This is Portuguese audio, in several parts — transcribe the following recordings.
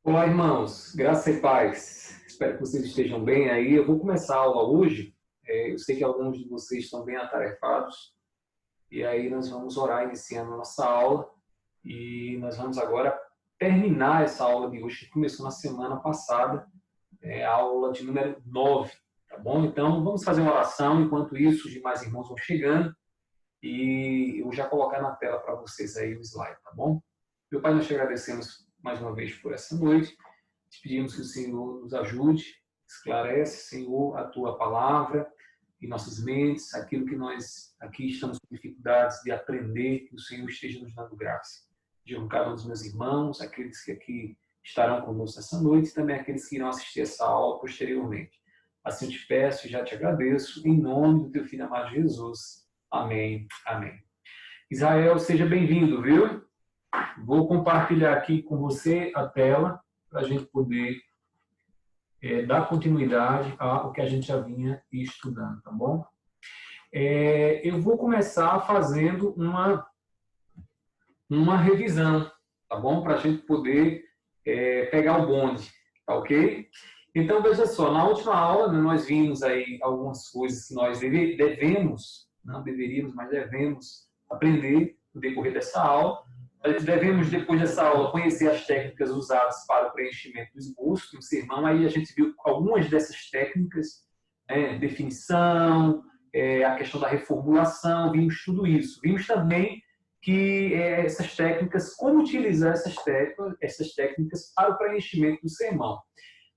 Olá, irmãos. Graça e paz. Espero que vocês estejam bem aí. Eu vou começar a aula hoje. Eu sei que alguns de vocês estão bem atarefados. E aí nós vamos orar iniciando a nossa aula. E nós vamos agora terminar essa aula de hoje, que começou na semana passada. A aula de número 9. Tá bom? Então, vamos fazer uma oração. Enquanto isso, os demais irmãos vão chegando. E eu vou já colocar na tela para vocês aí o slide, tá bom? Meu Pai, nós te agradecemos mais uma vez por essa noite. Te pedimos que o Senhor nos ajude, esclarece, Senhor, a Tua palavra em nossas mentes, aquilo que nós aqui estamos com dificuldades de aprender, que o Senhor esteja nos dando graça. De cada um dos meus irmãos, aqueles que aqui estarão conosco essa noite e também aqueles que irão assistir essa aula posteriormente. Assim eu te peço e já te agradeço, em nome do Teu Filho amado Jesus. Amém. Amém. Israel, seja bem-vindo, viu? Vou compartilhar aqui com você a tela para a gente poder dar continuidade ao que a gente já vinha estudando, tá bom? Eu vou começar fazendo uma revisão, tá bom? Para a gente poder pegar o bonde, tá ok? Então, veja só, na última aula, né, nós vimos aí algumas coisas que nós devemos, não deveríamos, mas devemos aprender no decorrer dessa aula. Nós devemos, depois dessa aula, conhecer as técnicas usadas para o preenchimento do esboço do sermão. Aí a gente viu algumas dessas técnicas, definição, a questão da reformulação, vimos tudo isso. Vimos também que essas técnicas, como utilizar essas técnicas para o preenchimento do sermão.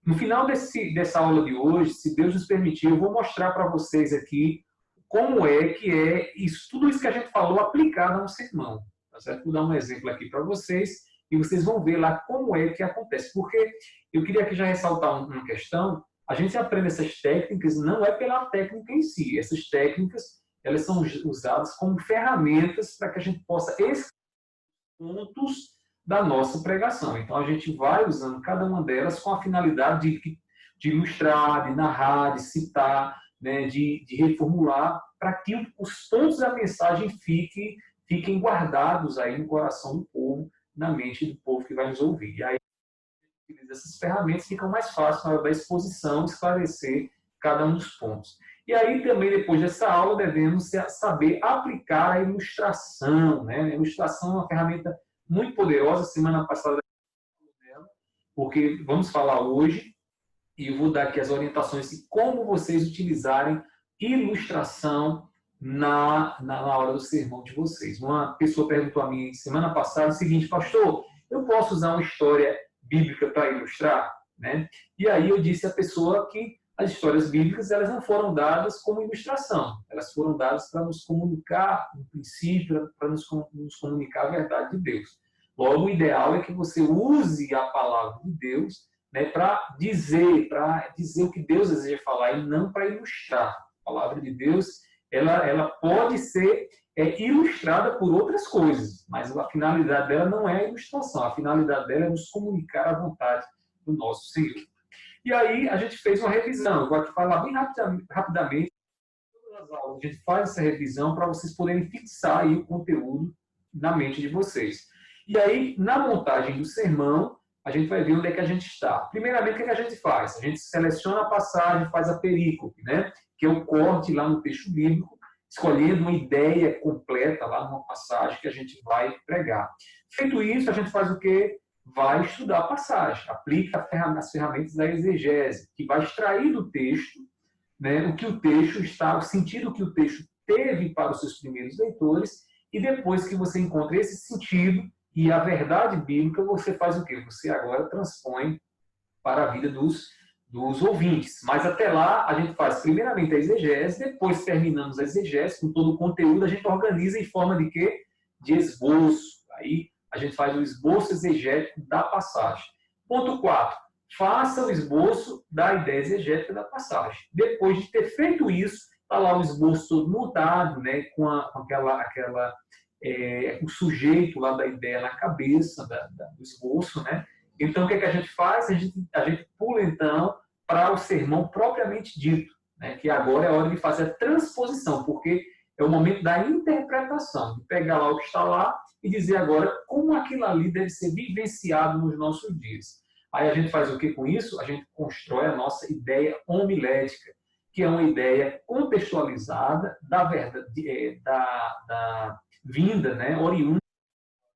No final dessa aula de hoje, se Deus nos permitir, eu vou mostrar para vocês aqui como é que isso, tudo isso que a gente falou aplicado no sermão. Tá certo? Vou dar um exemplo aqui para vocês e vocês vão ver lá como é que acontece. Porque eu queria aqui já ressaltar uma questão. A gente aprende essas técnicas não é pela técnica em si. Essas técnicas, elas são usadas como ferramentas para que a gente possa escrever pontos da nossa pregação. Então, a gente vai usando cada uma delas com a finalidade de ilustrar, de narrar, de citar, né, de reformular, para que os pontos da mensagem fiquem guardados aí no coração do povo, na mente do povo que vai nos ouvir. E aí, essas ferramentas ficam mais fáceis na hora da exposição, esclarecer cada um dos pontos. E aí, também, depois dessa aula, devemos saber aplicar a ilustração. Né? A ilustração é uma ferramenta muito poderosa. Semana passada, porque vamos falar hoje, e eu vou dar aqui as orientações de como vocês utilizarem ilustração na hora do sermão de vocês. Uma pessoa perguntou a mim semana passada o seguinte: pastor, eu posso usar uma história bíblica para ilustrar? Né? E aí eu disse à pessoa que as histórias bíblicas elas não foram dadas como ilustração, elas foram dadas para nos comunicar um princípio, para nos comunicar a verdade de Deus. Logo, o ideal é que você use a palavra de Deus, né, para dizer o que Deus deseja falar e não para ilustrar. A palavra de Deus ela pode ser ilustrada por outras coisas, mas a finalidade dela não é a ilustração, a finalidade dela é nos comunicar a vontade do nosso Senhor. E aí a gente fez uma revisão, eu vou aqui falar bem rapidamente, todas as aulas, a gente faz essa revisão para vocês poderem fixar aí o conteúdo na mente de vocês. E aí, na montagem do sermão, a gente vai ver onde é que a gente está. Primeiramente, o que a gente faz? A gente seleciona a passagem, faz a perícope, né? Que é o corte lá no texto bíblico, escolhendo uma ideia completa lá numa passagem que a gente vai pregar. Feito isso, a gente faz o quê? Vai estudar a passagem, aplica as ferramentas da exegese, que vai extrair do texto, né, o que o texto está, o sentido que o texto teve para os seus primeiros leitores, e depois que você encontra esse sentido e a verdade bíblica, você faz o quê? Você agora transpõe para a vida dos ouvintes. Mas até lá, a gente faz primeiramente a exegese, depois terminamos a exegese, com todo o conteúdo, a gente organiza em forma de quê? De esboço. Aí a gente faz o esboço exegético da passagem. Ponto 4. Faça o esboço da ideia exegética da passagem. Depois de ter feito isso, está lá o esboço todo montado, né, com o sujeito lá da ideia na cabeça do esboço, né? Então, o que a gente faz? A gente pula, então, para o sermão propriamente dito, né? Que agora é a hora de fazer a transposição, porque é o momento da interpretação, de pegar lá o que está lá e dizer agora como aquilo ali deve ser vivenciado nos nossos dias. Aí a gente faz o que com isso? A gente constrói a nossa ideia homilética, que é uma ideia contextualizada da verdade, da vinda, né, oriunda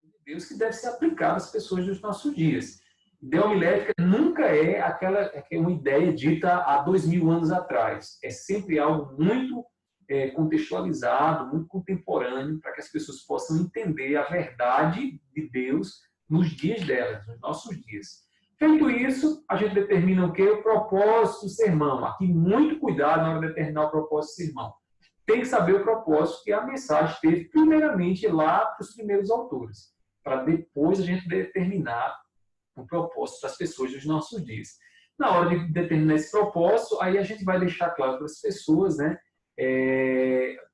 de Deus, que deve ser aplicada às pessoas dos nossos dias. Ideia homilética nunca é uma ideia dita há 2000 anos atrás. É sempre algo muito contextualizado, muito contemporâneo, para que as pessoas possam entender a verdade de Deus nos dias delas, nos nossos dias. Feito isso, a gente determina o quê? O propósito do sermão. Aqui, muito cuidado na hora de determinar o propósito do sermão. Tem que saber o propósito que a mensagem teve, primeiramente, lá para os primeiros autores, para depois a gente determinar o propósito das pessoas dos nossos dias. Na hora de determinar esse propósito, aí a gente vai deixar claro para as pessoas, né?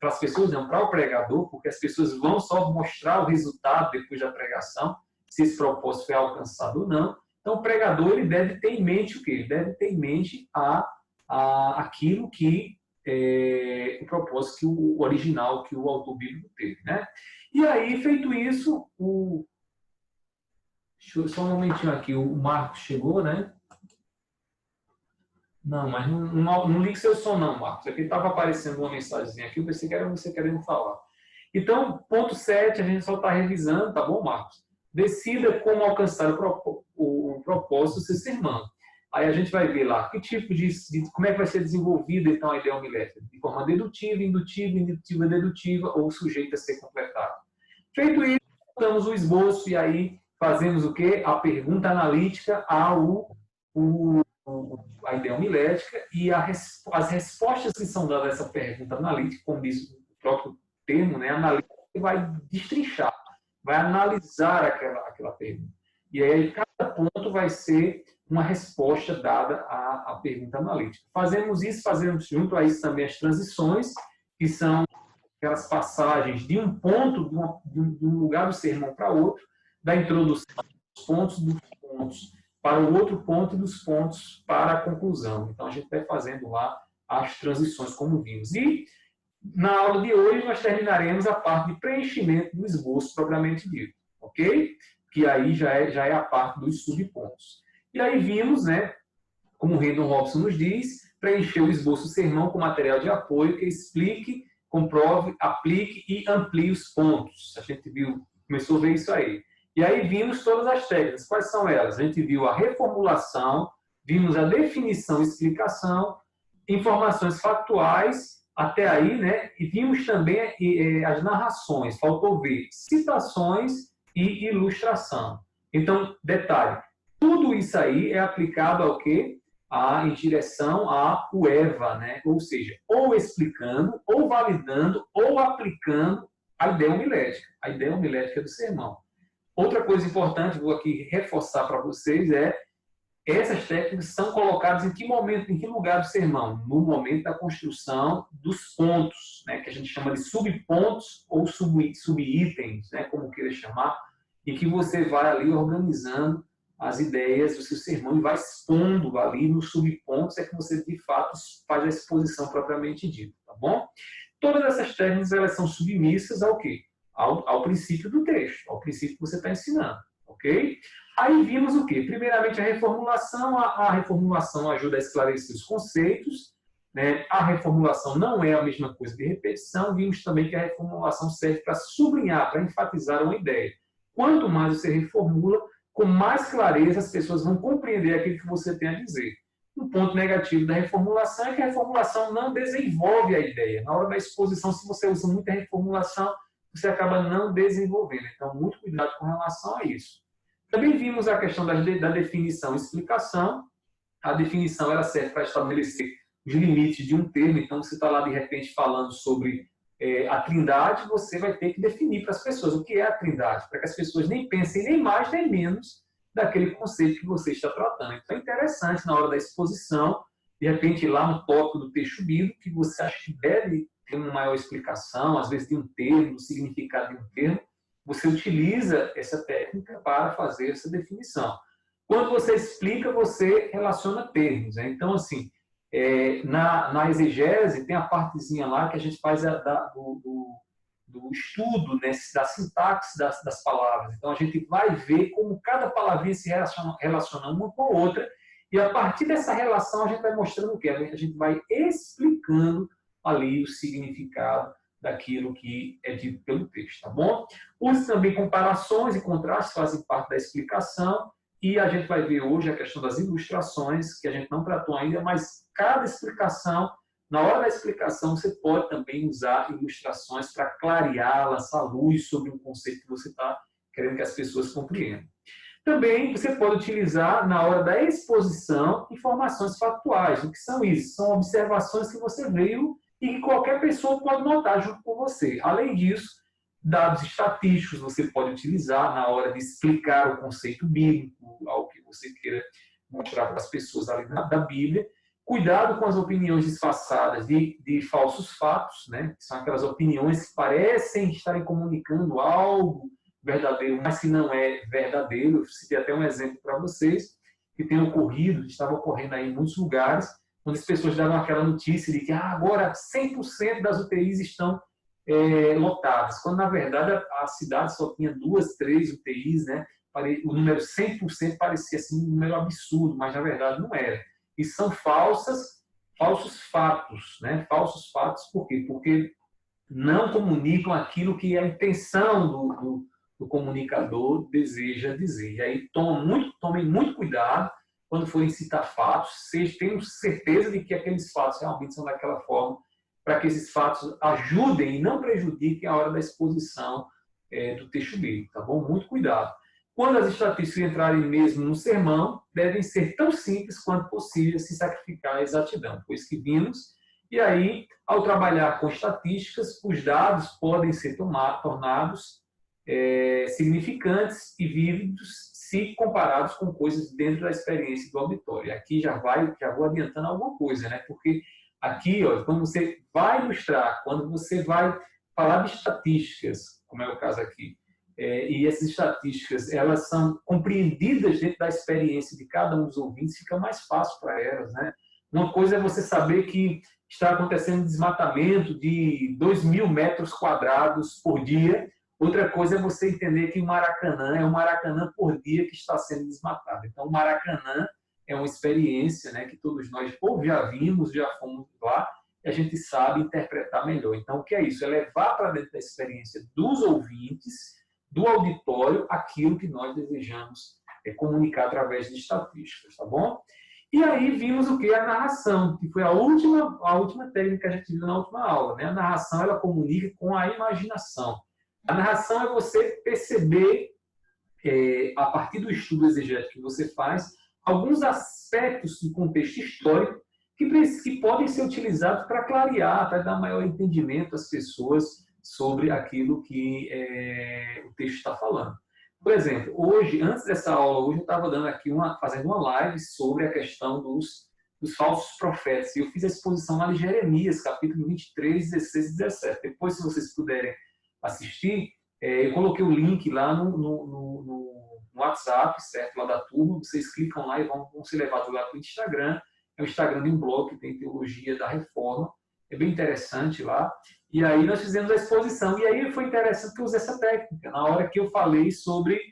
Para as pessoas não, para o pregador, porque as pessoas vão só mostrar o resultado depois da pregação, se esse propósito foi alcançado ou não. Então, o pregador ele deve ter em mente o quê? Ele deve ter em mente aquilo que o propósito que o original, que o autor bíblico teve, né? E aí, feito isso, só um momentinho aqui, o Marcos chegou, né? Não, mas não ligue seu som não, Marcos. Aqui estava aparecendo uma mensagem aqui, eu pensei que era você querendo falar. Então, ponto 7, a gente só está revisando, tá bom, Marcos? Decida como alcançar o propósito do seu sermão. Aí a gente vai ver lá que tipo como é que vai ser desenvolvida então a ideia homilética, de forma dedutiva, indutiva, dedutiva ou sujeita a ser completado. Feito isso, montamos o esboço e aí fazemos o quê? A pergunta analítica a ideia homilética e as respostas que são dadas a essa pergunta analítica, como diz o próprio termo, né, analítica, vai destrinchar, vai analisar aquela pergunta. E aí, cada ponto vai ser uma resposta dada à pergunta analítica. Fazemos junto a isso também as transições, que são aquelas passagens de um ponto, de um lugar do sermão para outro, da introdução dos pontos para o outro ponto e dos pontos para a conclusão. Então, a gente vai fazendo lá as transições, como vimos. E, na aula de hoje, nós terminaremos a parte de preenchimento do esboço propriamente dito, ok? Que aí já é a parte dos subpontos. E aí vimos, né, como o Randall Robson nos diz, preencher o esboço do sermão com material de apoio que explique, comprove, aplique e amplie os pontos. A gente começou a ver isso aí. E aí vimos todas as técnicas. Quais são elas? A gente viu a reformulação, vimos a definição e explicação, informações factuais, até aí, né? E vimos também as narrações. Faltou ver citações e ilustração. Então, detalhe, tudo isso aí é aplicado ao quê? Em direção ao EVA, né? Ou seja, ou explicando, ou validando, ou aplicando a ideia homilética do sermão. Outra coisa importante, vou aqui reforçar para vocês, essas técnicas são colocadas em que momento, em que lugar do sermão? No momento da construção dos pontos, né, que a gente chama de subpontos ou subitens, né, como queira chamar, e que você vai ali organizando as ideias do seu sermão e vai expondo ali nos subpontos, é que você de fato faz a exposição propriamente dita, tá bom? Todas essas técnicas elas são submissas ao quê? Ao princípio do texto, ao princípio que você está ensinando, ok? Aí vimos o quê? Primeiramente, a reformulação. A reformulação ajuda a esclarecer os conceitos, né? A reformulação não é a mesma coisa de repetição. Vimos também que a reformulação serve para sublinhar, para enfatizar uma ideia. Quanto mais você reformula, com mais clareza as pessoas vão compreender aquilo que você tem a dizer. Um ponto negativo da reformulação é que a reformulação não desenvolve a ideia. Na hora da exposição, se você usa muita reformulação, você acaba não desenvolvendo. Então, muito cuidado com relação a isso. Também vimos a questão da definição e explicação. A definição ela serve para estabelecer os limites de um termo. Então, você está lá, de repente, falando sobre a trindade, você vai ter que definir para as pessoas o que é a trindade, para que as pessoas nem pensem nem mais nem menos daquele conceito que você está tratando. Então, é interessante, na hora da exposição, de repente, lá no tópico do texto bíblico, que você acha que deve ter uma maior explicação, às vezes de um termo, do significado de um termo, você utiliza essa técnica para fazer essa definição. Quando você explica, você relaciona termos, né? Então, assim, na exegese tem a partezinha lá que a gente faz do estudo, né, da sintaxe das palavras. Então, a gente vai ver como cada palavrinha se relaciona uma com a outra, e a partir dessa relação a gente vai mostrando o quê? A gente vai explicando ali o significado daquilo que é dito pelo texto, tá bom? Use também comparações e contrastes, fazem parte da explicação, e a gente vai ver hoje a questão das ilustrações, que a gente não tratou ainda, mas cada explicação, na hora da explicação, você pode também usar ilustrações para clarear, lançar luz sobre um conceito que você está querendo que as pessoas compreendam. Também você pode utilizar, na hora da exposição, informações factuais. O que são isso? São observações que você viu e que qualquer pessoa pode notar junto com você. Além disso, dados estatísticos você pode utilizar na hora de explicar o conceito bíblico, algo que você queira mostrar para as pessoas ali da Bíblia. Cuidado com as opiniões disfarçadas de falsos fatos, né? Que são aquelas opiniões que parecem estarem comunicando algo verdadeiro, mas que não é verdadeiro. Eu citei até um exemplo para vocês, que tem ocorrido, estava ocorrendo aí em muitos lugares, onde as pessoas davam aquela notícia de que agora 100% das UTIs estão lotadas, quando na verdade a cidade só tinha 2, 3 UTIs, né? O número 100% parecia assim, um número absurdo, mas na verdade não era. E são falsos fatos, né? Falsos fatos, por quê? Porque não comunicam aquilo que a intenção do comunicador deseja dizer. E aí tomem muito cuidado quando forem citar fatos, tenham certeza de que aqueles fatos realmente são daquela forma, para que esses fatos ajudem e não prejudiquem a hora da exposição do texto bíblico, tá bom? Muito cuidado. Quando as estatísticas entrarem mesmo no sermão, devem ser tão simples quanto possível se sacrificar a exatidão, pois que vimos. E aí, ao trabalhar com estatísticas, os dados podem ser tornados significantes e vívidos se comparados com coisas dentro da experiência do auditório. Aqui já vou adiantando alguma coisa, né? Porque aqui, ó, quando você vai ilustrar, quando você vai falar de estatísticas, como é o caso aqui, e essas estatísticas elas são compreendidas dentro da experiência de cada um dos ouvintes, fica mais fácil para elas, né? Uma coisa é você saber que está acontecendo desmatamento de 2.000 metros quadrados por dia. Outra coisa é você entender que o Maracanã é um Maracanã por dia que está sendo desmatado. Então, o Maracanã é uma experiência, né, que todos nós ou já vimos, já fomos lá, e a gente sabe interpretar melhor. Então, o que é isso? É levar para dentro da experiência dos ouvintes, do auditório, aquilo que nós desejamos comunicar através de estatísticas, tá bom? E aí vimos o que? A narração, que foi a última técnica que a gente viu na última aula, né? A narração, ela comunica com a imaginação. A narração é você perceber, a partir do estudo exegético que você faz, alguns aspectos do contexto histórico que podem ser utilizados para clarear, para dar maior entendimento às pessoas sobre aquilo que o texto está falando. Por exemplo, hoje, antes dessa aula, eu estava fazendo uma live sobre a questão dos falsos profetas. E eu fiz a exposição lá de Jeremias, capítulo 23, 16 e 17. Depois, se vocês puderem assistir, eu coloquei o link lá no WhatsApp, certo? Lá da turma. Vocês clicam lá e vão ser levados lá para o Instagram. É o Instagram de um blog que tem Teologia da Reforma. É bem interessante lá. E aí nós fizemos a exposição. E aí foi interessante que eu usei essa técnica. Na hora que eu falei sobre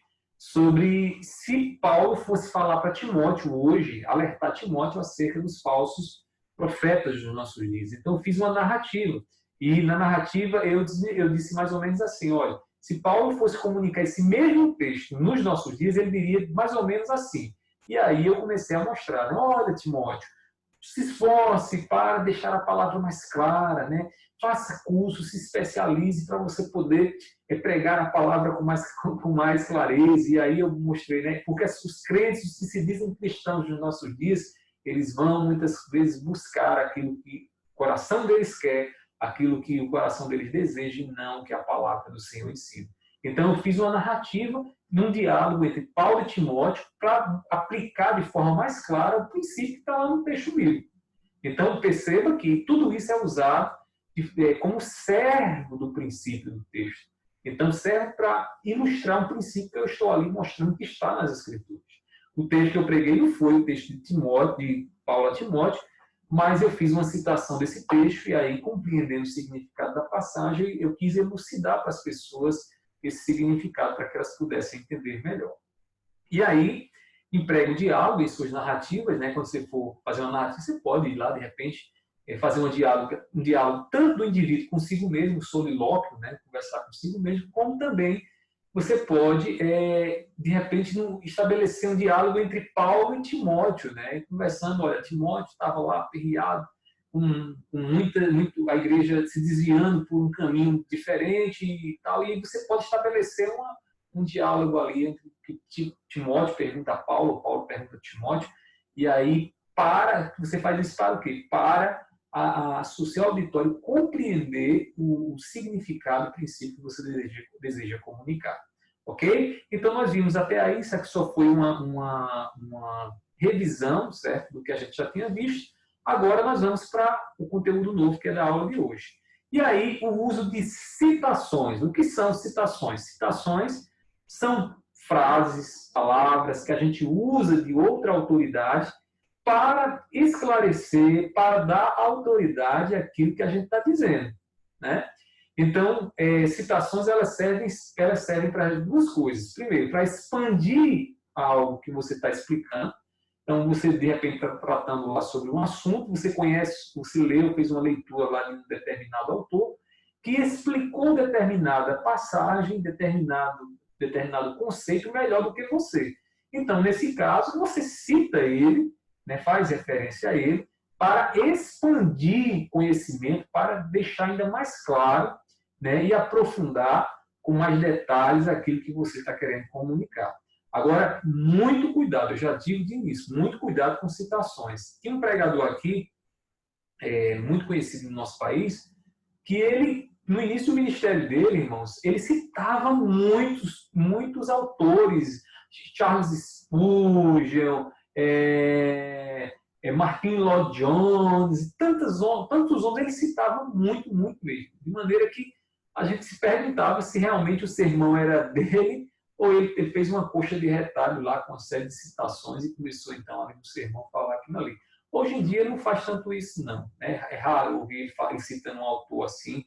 se Paulo fosse falar para Timóteo hoje, alertar Timóteo acerca dos falsos profetas dos nossos dias. Então eu fiz uma narrativa. E na narrativa eu disse mais ou menos assim, olha, se Paulo fosse comunicar esse mesmo texto nos nossos dias, ele diria mais ou menos assim. E aí eu comecei a mostrar, olha, Timóteo, se esforce para deixar a palavra mais clara, né? Faça curso, se especialize para você poder pregar a palavra com mais clareza. E aí eu mostrei, né? Porque os crentes, os que se dizem cristãos nos nossos dias, eles vão muitas vezes buscar aquilo que o coração deles quer, aquilo que o coração deles deseja, e não que a palavra do Senhor ensina. Então eu fiz uma narrativa num diálogo entre Paulo e Timóteo para aplicar de forma mais clara o princípio que está lá no texto bíblico. Então perceba que tudo isso é usado como servo do princípio do texto. Então serve para ilustrar um princípio que eu estou ali mostrando que está nas Escrituras. O texto que eu preguei não foi o texto de Paulo a Timóteo, mas eu fiz uma citação desse texto e aí, compreendendo o significado da passagem, eu quis elucidar para as pessoas esse significado para que elas pudessem entender melhor. E aí, emprego o diálogo em suas narrativas, né? Quando você for fazer uma narrativa, você pode ir lá, de repente, fazer um diálogo tanto do indivíduo consigo mesmo, solilóquio, né? Conversar consigo mesmo, como também você pode, de repente, estabelecer um diálogo entre Paulo e Timóteo, né? Conversando, olha, Timóteo estava lá aperreado, com a igreja se desviando por um caminho diferente e tal, e aí você pode estabelecer um diálogo ali entre que Timóteo pergunta a Paulo, Paulo pergunta a Timóteo, e aí você faz isso para o quê? Para o seu auditório compreender o significado, o princípio que você deseja comunicar. Ok? Então, nós vimos até aí, isso aqui só foi uma revisão, certo? Do que a gente já tinha visto. Agora, nós vamos para o conteúdo novo, que é da aula de hoje. E aí, o uso de citações. O que são citações? Citações são frases, palavras que a gente usa de outra autoridade para esclarecer, para dar autoridade àquilo que a gente está dizendo, né? Então, citações elas servem para duas coisas. Primeiro, para expandir algo que você está explicando. Então, você, de repente, está tratando lá sobre um assunto, você conhece, você leu, fez uma leitura lá de um determinado autor, que explicou determinada passagem, determinado conceito melhor do que você. Então, nesse caso, você cita ele, né, faz referência a ele, para expandir conhecimento, para deixar ainda mais claro, né, e aprofundar com mais detalhes aquilo que você está querendo comunicar. Agora, muito cuidado, eu já digo de início, muito cuidado com citações. Tem um pregador aqui, muito conhecido no nosso país, que ele, no início do ministério dele, irmãos, ele citava muitos autores, Charles Spurgeon, Martin Lloyd Jones, tantos homens, ele citava muito mesmo, de maneira que a gente se perguntava se realmente o sermão era dele ou ele fez uma coxa de retalho lá com uma série de citações e começou então ali no sermão a falar aquilo ali. Hoje em dia ele não faz tanto isso não, né? É raro ouvir ele citando um autor assim,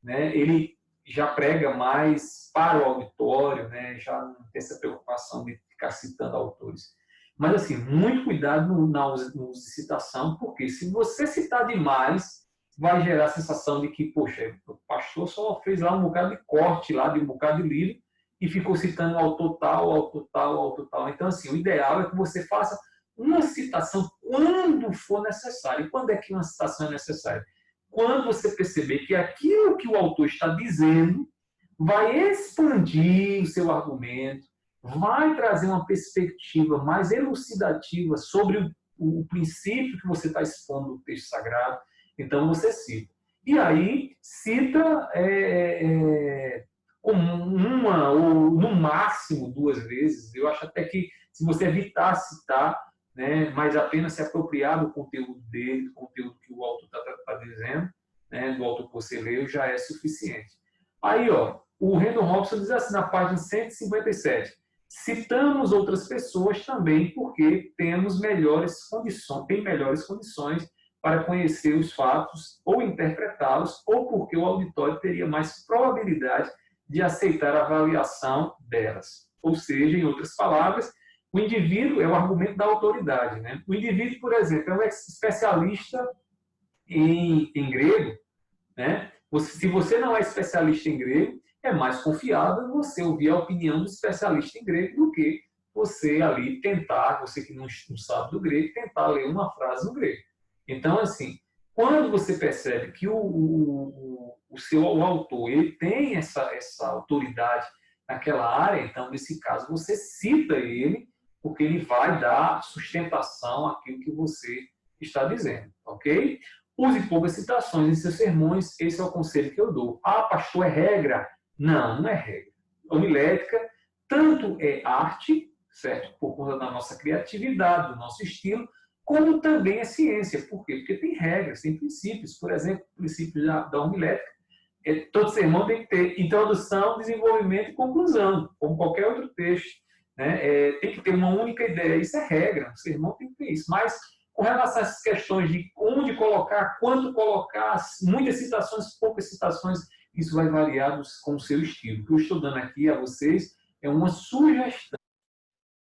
né? Ele já prega mais para o auditório, né? Já não tem essa preocupação de ficar citando autores. Mas assim, muito cuidado no uso de citação, porque se você citar demais, vai gerar a sensação de que, poxa, o pastor só fez lá um bocado de corte, lá de um bocado de livro, e ficou citando autor tal, autor tal, autor tal. Então, assim, o ideal é que você faça uma citação quando for necessário. E quando é que uma citação é necessária? Quando você perceber que aquilo que o autor está dizendo vai expandir o seu argumento, vai trazer uma perspectiva mais elucidativa sobre o princípio que você está expondo no texto sagrado. Então, você cita. E aí, cita uma ou no máximo 2 vezes. Eu acho até que se você evitar citar, né, mas apenas se apropriar do conteúdo dele, do conteúdo que o autor está dizendo, né, do autor que você leu, já é suficiente. Aí, ó, o Randall Robson diz assim na página 157, citamos outras pessoas também porque temos melhores condições para conhecer os fatos ou interpretá-los, ou porque o auditório teria mais probabilidade de aceitar a avaliação delas. Ou seja, em outras palavras, o indivíduo é o argumento da autoridade, né? O indivíduo, por exemplo, é um especialista em grego, né? Se você não é especialista em grego, é mais confiável você ouvir a opinião do especialista em grego do que você ali tentar, você que não sabe do grego, tentar ler uma frase no grego. Então, assim, quando você percebe que o autor ele tem essa autoridade naquela área, então, nesse caso, você cita ele, porque ele vai dar sustentação àquilo que você está dizendo, ok? Use poucas citações em seus sermões, esse é o conselho que eu dou. Ah, pastor, é regra? Não, não é regra. A homilética tanto é arte, certo? Por conta da nossa criatividade, do nosso estilo, como também é ciência. Por quê? Porque tem regras, tem princípios. Por exemplo, o princípio da homilética. Todo sermão tem que ter introdução, desenvolvimento e conclusão, como qualquer outro texto, né? Tem que ter uma única ideia. Isso é regra. O sermão tem que ter isso. Mas com relação a essas questões de onde colocar, quando colocar, muitas citações, poucas citações, isso vai variar com o seu estilo. O que eu estou dando aqui a vocês é uma sugestão.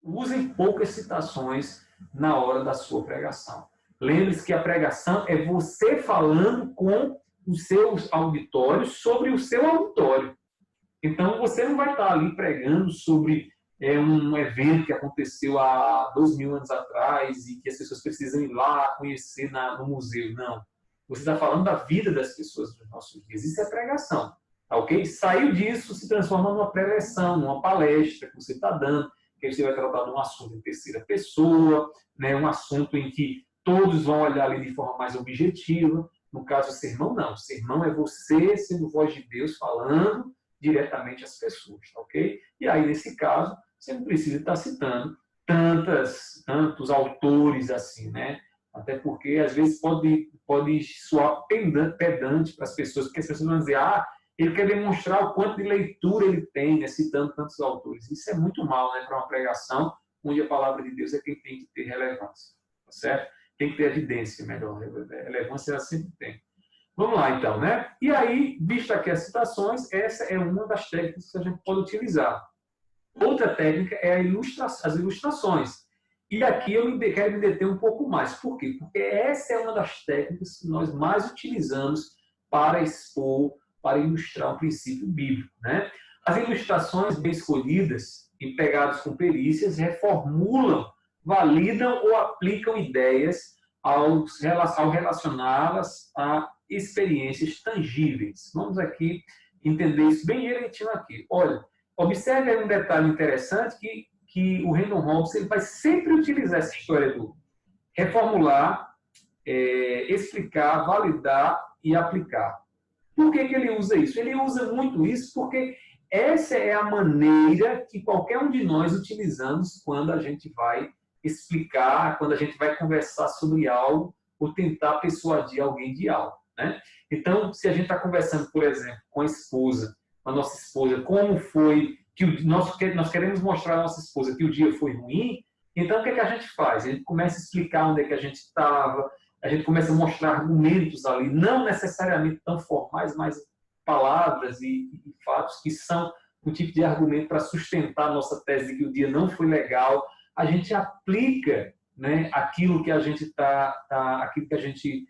Usem poucas citações na hora da sua pregação. Lembre-se que a pregação é você falando com os seus auditórios sobre o seu auditório. Então, você não vai estar ali pregando sobre um evento que aconteceu há 2000 anos atrás e que as pessoas precisam ir lá conhecer no museu. Não. Você está falando da vida das pessoas dos nossos dias. Isso é pregação. Tá, ok? Saiu disso, se transforma numa preleção, numa palestra que você está dando, que você vai tratar de um assunto em terceira pessoa, né? Um assunto em que todos vão olhar ali de forma mais objetiva. No caso, o sermão, não. O sermão é você sendo voz de Deus falando diretamente às pessoas, tá, ok? E aí, nesse caso, você não precisa estar citando tantos autores assim, né? Até porque, às vezes, pode soar pedante para as pessoas, porque as pessoas vão dizer, ele quer demonstrar o quanto de leitura ele tem, né, citando tantos autores. Isso é muito mal, né, para uma pregação onde a palavra de Deus é quem tem que ter relevância, tá certo? Tem que ter evidência, melhor. Relevância ela sempre tem. Vamos lá, então, né? E aí, visto aqui as citações, essa é uma das técnicas que a gente pode utilizar. Outra técnica é as ilustrações. E aqui eu quero me deter um pouco mais. Por quê? Porque essa é uma das técnicas que nós mais utilizamos para expor, para ilustrar um princípio bíblico, né? As ilustrações bem escolhidas e pegadas com perícias reformulam, validam ou aplicam ideias ao relacioná-las a experiências tangíveis. Vamos aqui entender isso bem direitinho aqui. Olha, observe aí um detalhe interessante que o Randall Holmes ele vai sempre utilizar essa história do reformular, explicar, validar e aplicar. Por que ele usa isso? Ele usa muito isso porque essa é a maneira que qualquer um de nós utilizamos quando a gente vai explicar, quando a gente vai conversar sobre algo ou tentar persuadir alguém de algo, né? Então, se a gente está conversando, por exemplo, com a esposa, com a nossa esposa, como foi que nós queremos mostrar à nossa esposa que o dia foi ruim, então o que a gente faz? A gente começa a explicar onde é que a gente estava, a gente começa a mostrar argumentos ali, não necessariamente tão formais, mas palavras e fatos que são um tipo de argumento para sustentar a nossa tese de que o dia não foi legal. A gente aplica, né, aquilo que a gente aquilo que a gente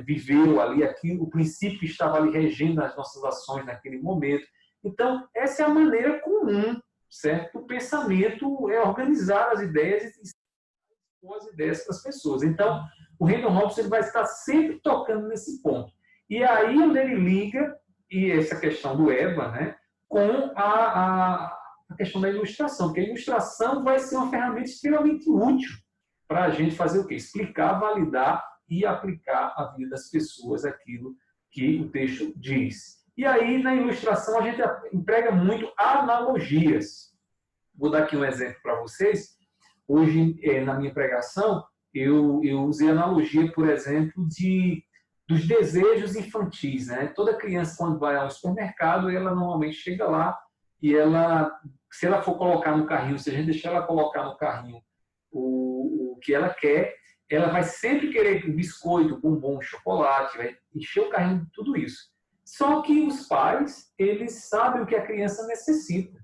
viveu ali, o princípio que estava ali regendo as nossas ações naquele momento. Então, essa é a maneira comum, certo? O pensamento é organizar as ideias e expor as ideias para as pessoas. Então, o Randall Holmes ele vai estar sempre tocando nesse ponto. E aí onde ele liga, e essa questão do EVA, né, com a questão da ilustração, porque a ilustração vai ser uma ferramenta extremamente útil para a gente fazer o quê? Explicar, validar e aplicar à vida das pessoas aquilo que o texto diz. E aí, na ilustração, a gente emprega muito analogias. Vou dar aqui um exemplo para vocês. Hoje, na minha pregação, eu usei analogia, por exemplo, dos desejos infantis, né? Toda criança, quando vai ao supermercado, ela normalmente chega lá e se ela for colocar no carrinho, se a gente deixar ela colocar no carrinho o que ela quer, ela vai sempre querer biscoito, bombom, chocolate, vai encher o carrinho de tudo isso. Só que os pais, eles sabem o que a criança necessita.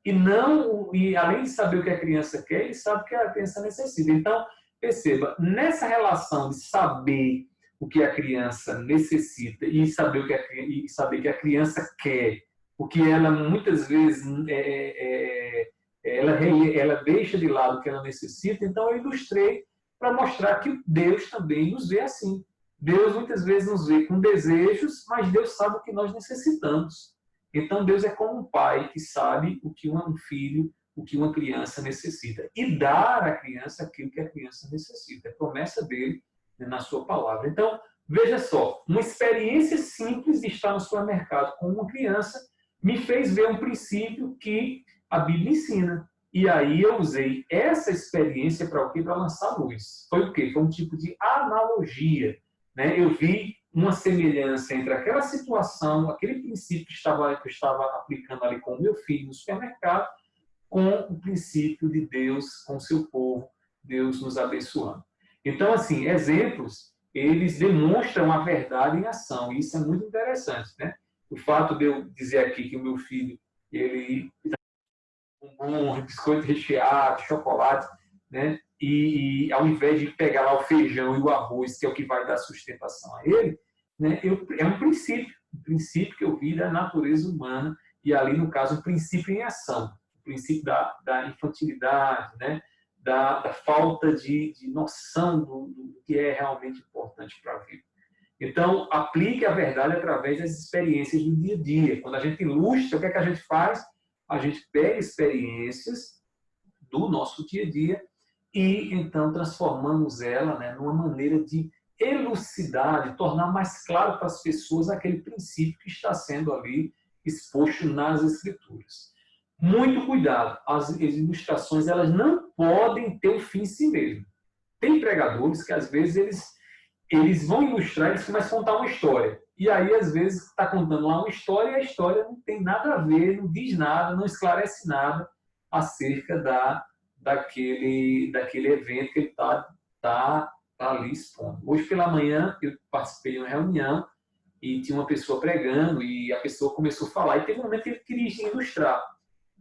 E além de saber o que a criança quer, eles sabem o que a criança necessita. Então, perceba, nessa relação de saber o que a criança necessita e saber que a criança quer, o que ela muitas vezes ela deixa de lado o que ela necessita, então eu ilustrei para mostrar que Deus também nos vê assim. Deus muitas vezes nos vê com desejos, mas Deus sabe o que nós necessitamos. Então Deus é como um pai que sabe o que um filho, o que uma criança necessita. E dar à criança aquilo que a criança necessita. É a promessa dele, né, na sua palavra. Então, veja só, uma experiência simples de estar no supermercado com uma criança me fez ver um princípio que a Bíblia ensina. E aí eu usei essa experiência para o quê? Para lançar luz. Foi o quê? Foi um tipo de analogia. Né? Eu vi uma semelhança entre aquela situação, aquele princípio que eu estava aplicando ali com o meu filho no supermercado, com o princípio de Deus, com o seu povo, Deus nos abençoando. Então, assim, exemplos, eles demonstram a verdade em ação, e isso é muito interessante, né? O fato de eu dizer aqui que o meu filho, ele um biscoito recheado, chocolate, né? E ao invés de pegar lá o feijão e o arroz, que é o que vai dar sustentação a ele, né? É um princípio que eu vi da natureza humana, e ali, no caso, um princípio em ação, o princípio da infantilidade, né? Da falta de noção do que é realmente importante para a vida. Então, aplique a verdade através das experiências do dia a dia. Quando a gente ilustra, o que é que a gente faz? A gente pega experiências do nosso dia a dia e, então, transformamos ela, né, numa maneira de elucidar, de tornar mais claro para as pessoas aquele princípio que está sendo ali exposto nas Escrituras. Muito cuidado, as ilustrações elas não podem ter o fim em si mesmo. Tem pregadores que, às vezes, eles vão ilustrar, eles começam a contar uma história. E aí, às vezes, está contando lá uma história e a história não tem nada a ver, não diz nada, não esclarece nada acerca daquele evento que ele tá ali expondo. Hoje pela manhã, eu participei de uma reunião e tinha uma pessoa pregando e a pessoa começou a falar. E teve um momento que ele queria ilustrar.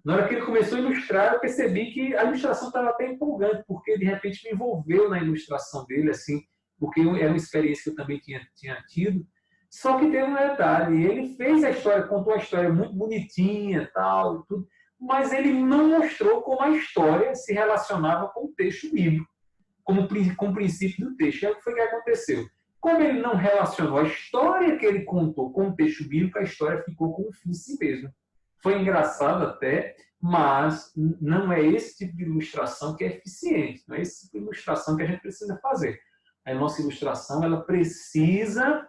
Na hora que ele começou a ilustrar, eu percebi que a ilustração estava até empolgante, porque de repente me envolveu na ilustração dele, assim, porque era uma experiência que eu também tinha tido. Só que teve um detalhe, ele fez a história, contou a história muito bonitinha, tal, tudo, mas ele não mostrou como a história se relacionava com o texto bíblico, com o princípio do texto. E aí o que foi que aconteceu? Como ele não relacionou a história que ele contou com o texto bíblico, a história ficou com o fim em si mesmo. Foi engraçado até, mas não é esse tipo de ilustração que é eficiente, não é esse tipo de ilustração que a gente precisa fazer. A nossa ilustração ela precisa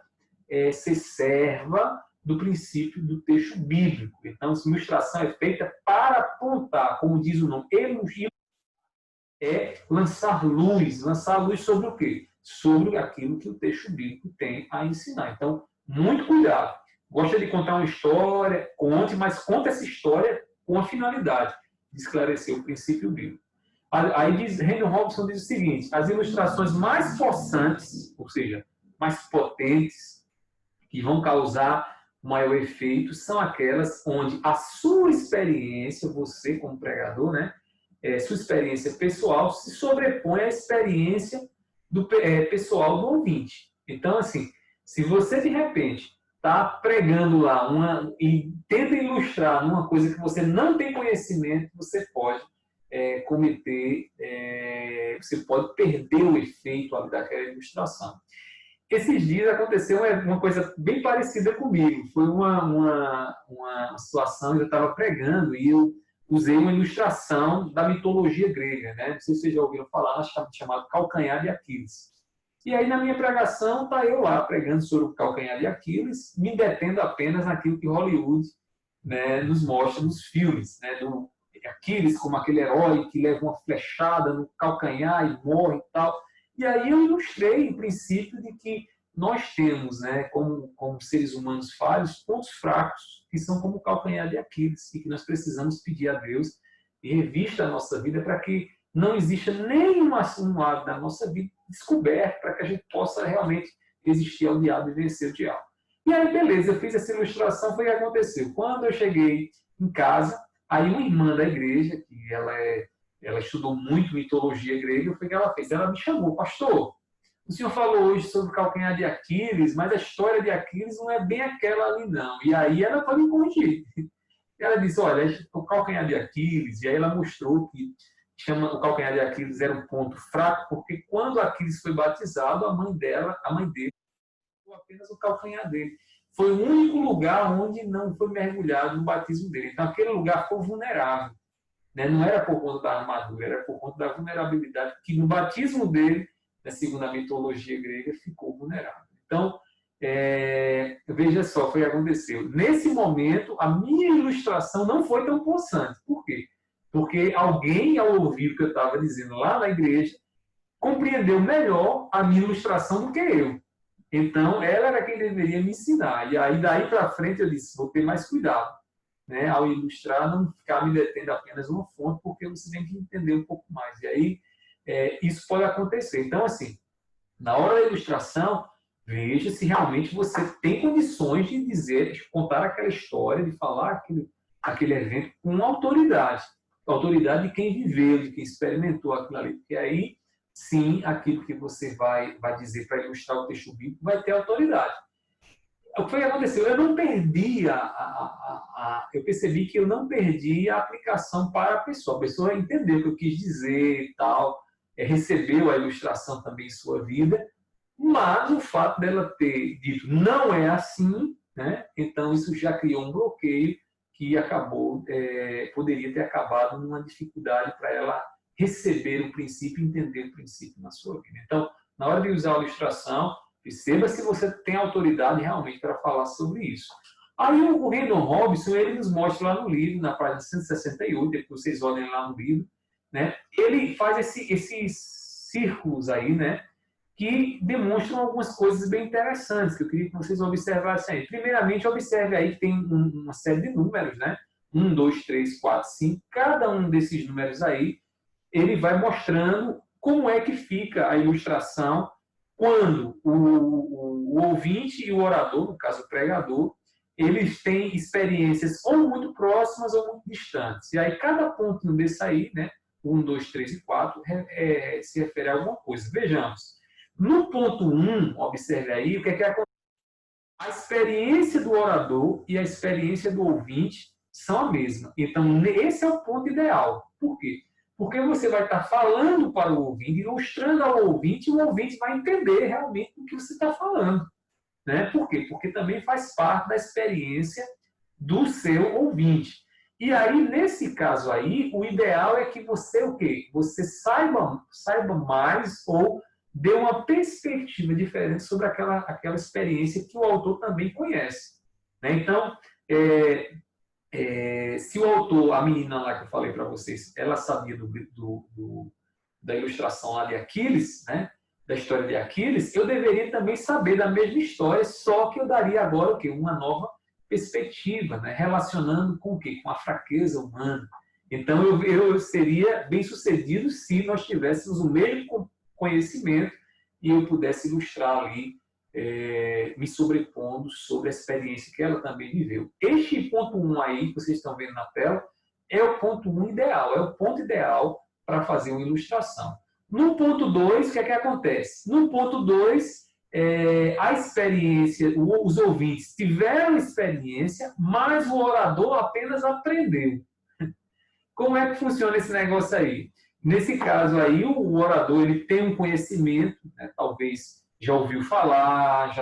ser serva do princípio do texto bíblico. Então, essa ilustração é feita para apontar, como diz o nome, elogio é lançar luz sobre o quê? Sobre aquilo que o texto bíblico tem a ensinar. Então, muito cuidado. Gosta de contar uma história, conte, mas conte essa história com a finalidade de esclarecer o princípio bíblico. Aí Henry Robson diz o seguinte: as ilustrações mais possantes, ou seja, mais potentes, que vão causar maior efeito, são aquelas onde a sua experiência, você como pregador, né, sua experiência pessoal se sobrepõe à experiência pessoal do ouvinte. Então, assim, se você de repente está pregando lá e tenta ilustrar uma coisa que você não tem conhecimento, você pode cometer, você pode perder o efeito ali daquela ilustração. Esses dias aconteceu uma coisa bem parecida comigo. Foi uma situação, eu estava pregando e eu usei uma ilustração da mitologia grega, né? Não sei se vocês já ouviram falar, chamado Calcanhar de Aquiles. E aí, na minha pregação, está eu lá pregando sobre o calcanhar de Aquiles, me detendo apenas naquilo que Hollywood, né, nos mostra nos filmes, né, do Aquiles como aquele herói que leva uma flechada no calcanhar e morre e tal. E aí eu ilustrei o princípio de que nós temos, né, como seres humanos falhos, pontos fracos, que são como o calcanhar de Aquiles, e que nós precisamos pedir a Deus e revista a nossa vida para que não exista nenhum lado da nossa vida descoberto, para que a gente possa realmente resistir ao diabo e vencer o diabo. E aí, beleza, eu fiz essa ilustração, foi o que aconteceu. Quando eu cheguei em casa, aí uma irmã da igreja, que ela estudou muito mitologia grega, foi o que ela fez? Ela me chamou: pastor, o senhor falou hoje sobre o calcanhar de Aquiles, mas a história de Aquiles não é bem aquela ali, não. E aí ela foi me corrigir. Ela disse: olha, o calcanhar de Aquiles, e aí ela mostrou que o calcanhar de Aquiles era um ponto fraco, porque quando Aquiles foi batizado, a mãe dele, apenas o calcanhar dele. Foi o único lugar onde não foi mergulhado no batismo dele. Então, aquele lugar ficou vulnerável. Né? Não era por conta da armadura, era por conta da vulnerabilidade, que no batismo dele, segundo a mitologia grega, ficou vulnerável. Então, veja só, foi o que aconteceu. Nesse momento, a minha ilustração não foi tão possante. Por quê? Porque alguém, ao ouvir o que eu estava dizendo lá na igreja, compreendeu melhor a minha ilustração do que eu. Então, ela era quem deveria me ensinar. E aí, daí para frente, eu disse: vou ter mais cuidado, né? Ao ilustrar, não ficar me detendo apenas uma fonte, porque você tem que entender um pouco mais. E aí, isso pode acontecer. Então, assim, na hora da ilustração, veja se realmente você tem condições de dizer, de contar aquela história, de falar aquele evento com autoridade. Autoridade de quem viveu, de quem experimentou aquilo ali. Porque aí, sim, aquilo que você vai dizer para ilustrar o texto bíblico vai ter autoridade. O que foi que aconteceu? Eu não perdi eu percebi que eu não perdi a aplicação para a pessoa. A pessoa entendeu o que eu quis dizer e tal, recebeu a ilustração também em sua vida, mas o fato dela ter dito não é assim, né? Então isso já criou um bloqueio que acabou, poderia ter acabado numa dificuldade para ela receber o princípio e entender o princípio na sua vida. Então, na hora de usar a ilustração, perceba se você tem autoridade realmente para falar sobre isso. Aí o Brandon Robinson, ele nos mostra lá no livro, na página 168, depois vocês olhem lá no livro, né? Ele faz esses círculos aí, né? Que demonstram algumas coisas bem interessantes, que eu queria que vocês observassem aí. Primeiramente, observe aí que tem uma série de números, né? 1, 2, 3, 4, 5. Cada um desses números aí, ele vai mostrando como é que fica a ilustração quando o ouvinte e o orador, no caso o pregador, eles têm experiências ou muito próximas ou muito distantes. E aí cada ponto desse aí, né, 1, 2, 3 e 4, se refere a alguma coisa. Vejamos. No ponto 1, observe aí o que acontece. A experiência do orador e a experiência do ouvinte são a mesma. Então, esse é o ponto ideal. Por quê? Porque você vai estar falando para o ouvinte, ilustrando ao ouvinte, e o ouvinte vai entender realmente o que você está falando. Né? Por quê? Porque também faz parte da experiência do seu ouvinte. E aí, nesse caso aí, o ideal é que você o quê? Você saiba mais ou dê uma perspectiva diferente sobre aquela experiência que o autor também conhece. Né? Então, se o autor, a menina lá que eu falei para vocês, ela sabia da ilustração lá de Aquiles, né? Da história de Aquiles, eu deveria também saber da mesma história, só que eu daria agora o quê? Uma nova perspectiva, né? Relacionando com o quê? Com a fraqueza humana. Então, eu seria bem-sucedido se nós tivéssemos o mesmo conhecimento e eu pudesse ilustrar ali, me sobrepondo sobre a experiência que ela também viveu. Este ponto 1 aí, que vocês estão vendo na tela, é o ponto 1 ideal, é o ponto ideal para fazer uma ilustração. No ponto 2, o que acontece? No ponto 2, a experiência, os ouvintes tiveram experiência, mas o orador apenas aprendeu. Como é que funciona esse negócio aí? Nesse caso aí, o orador ele tem um conhecimento, né? Talvez já ouviu falar,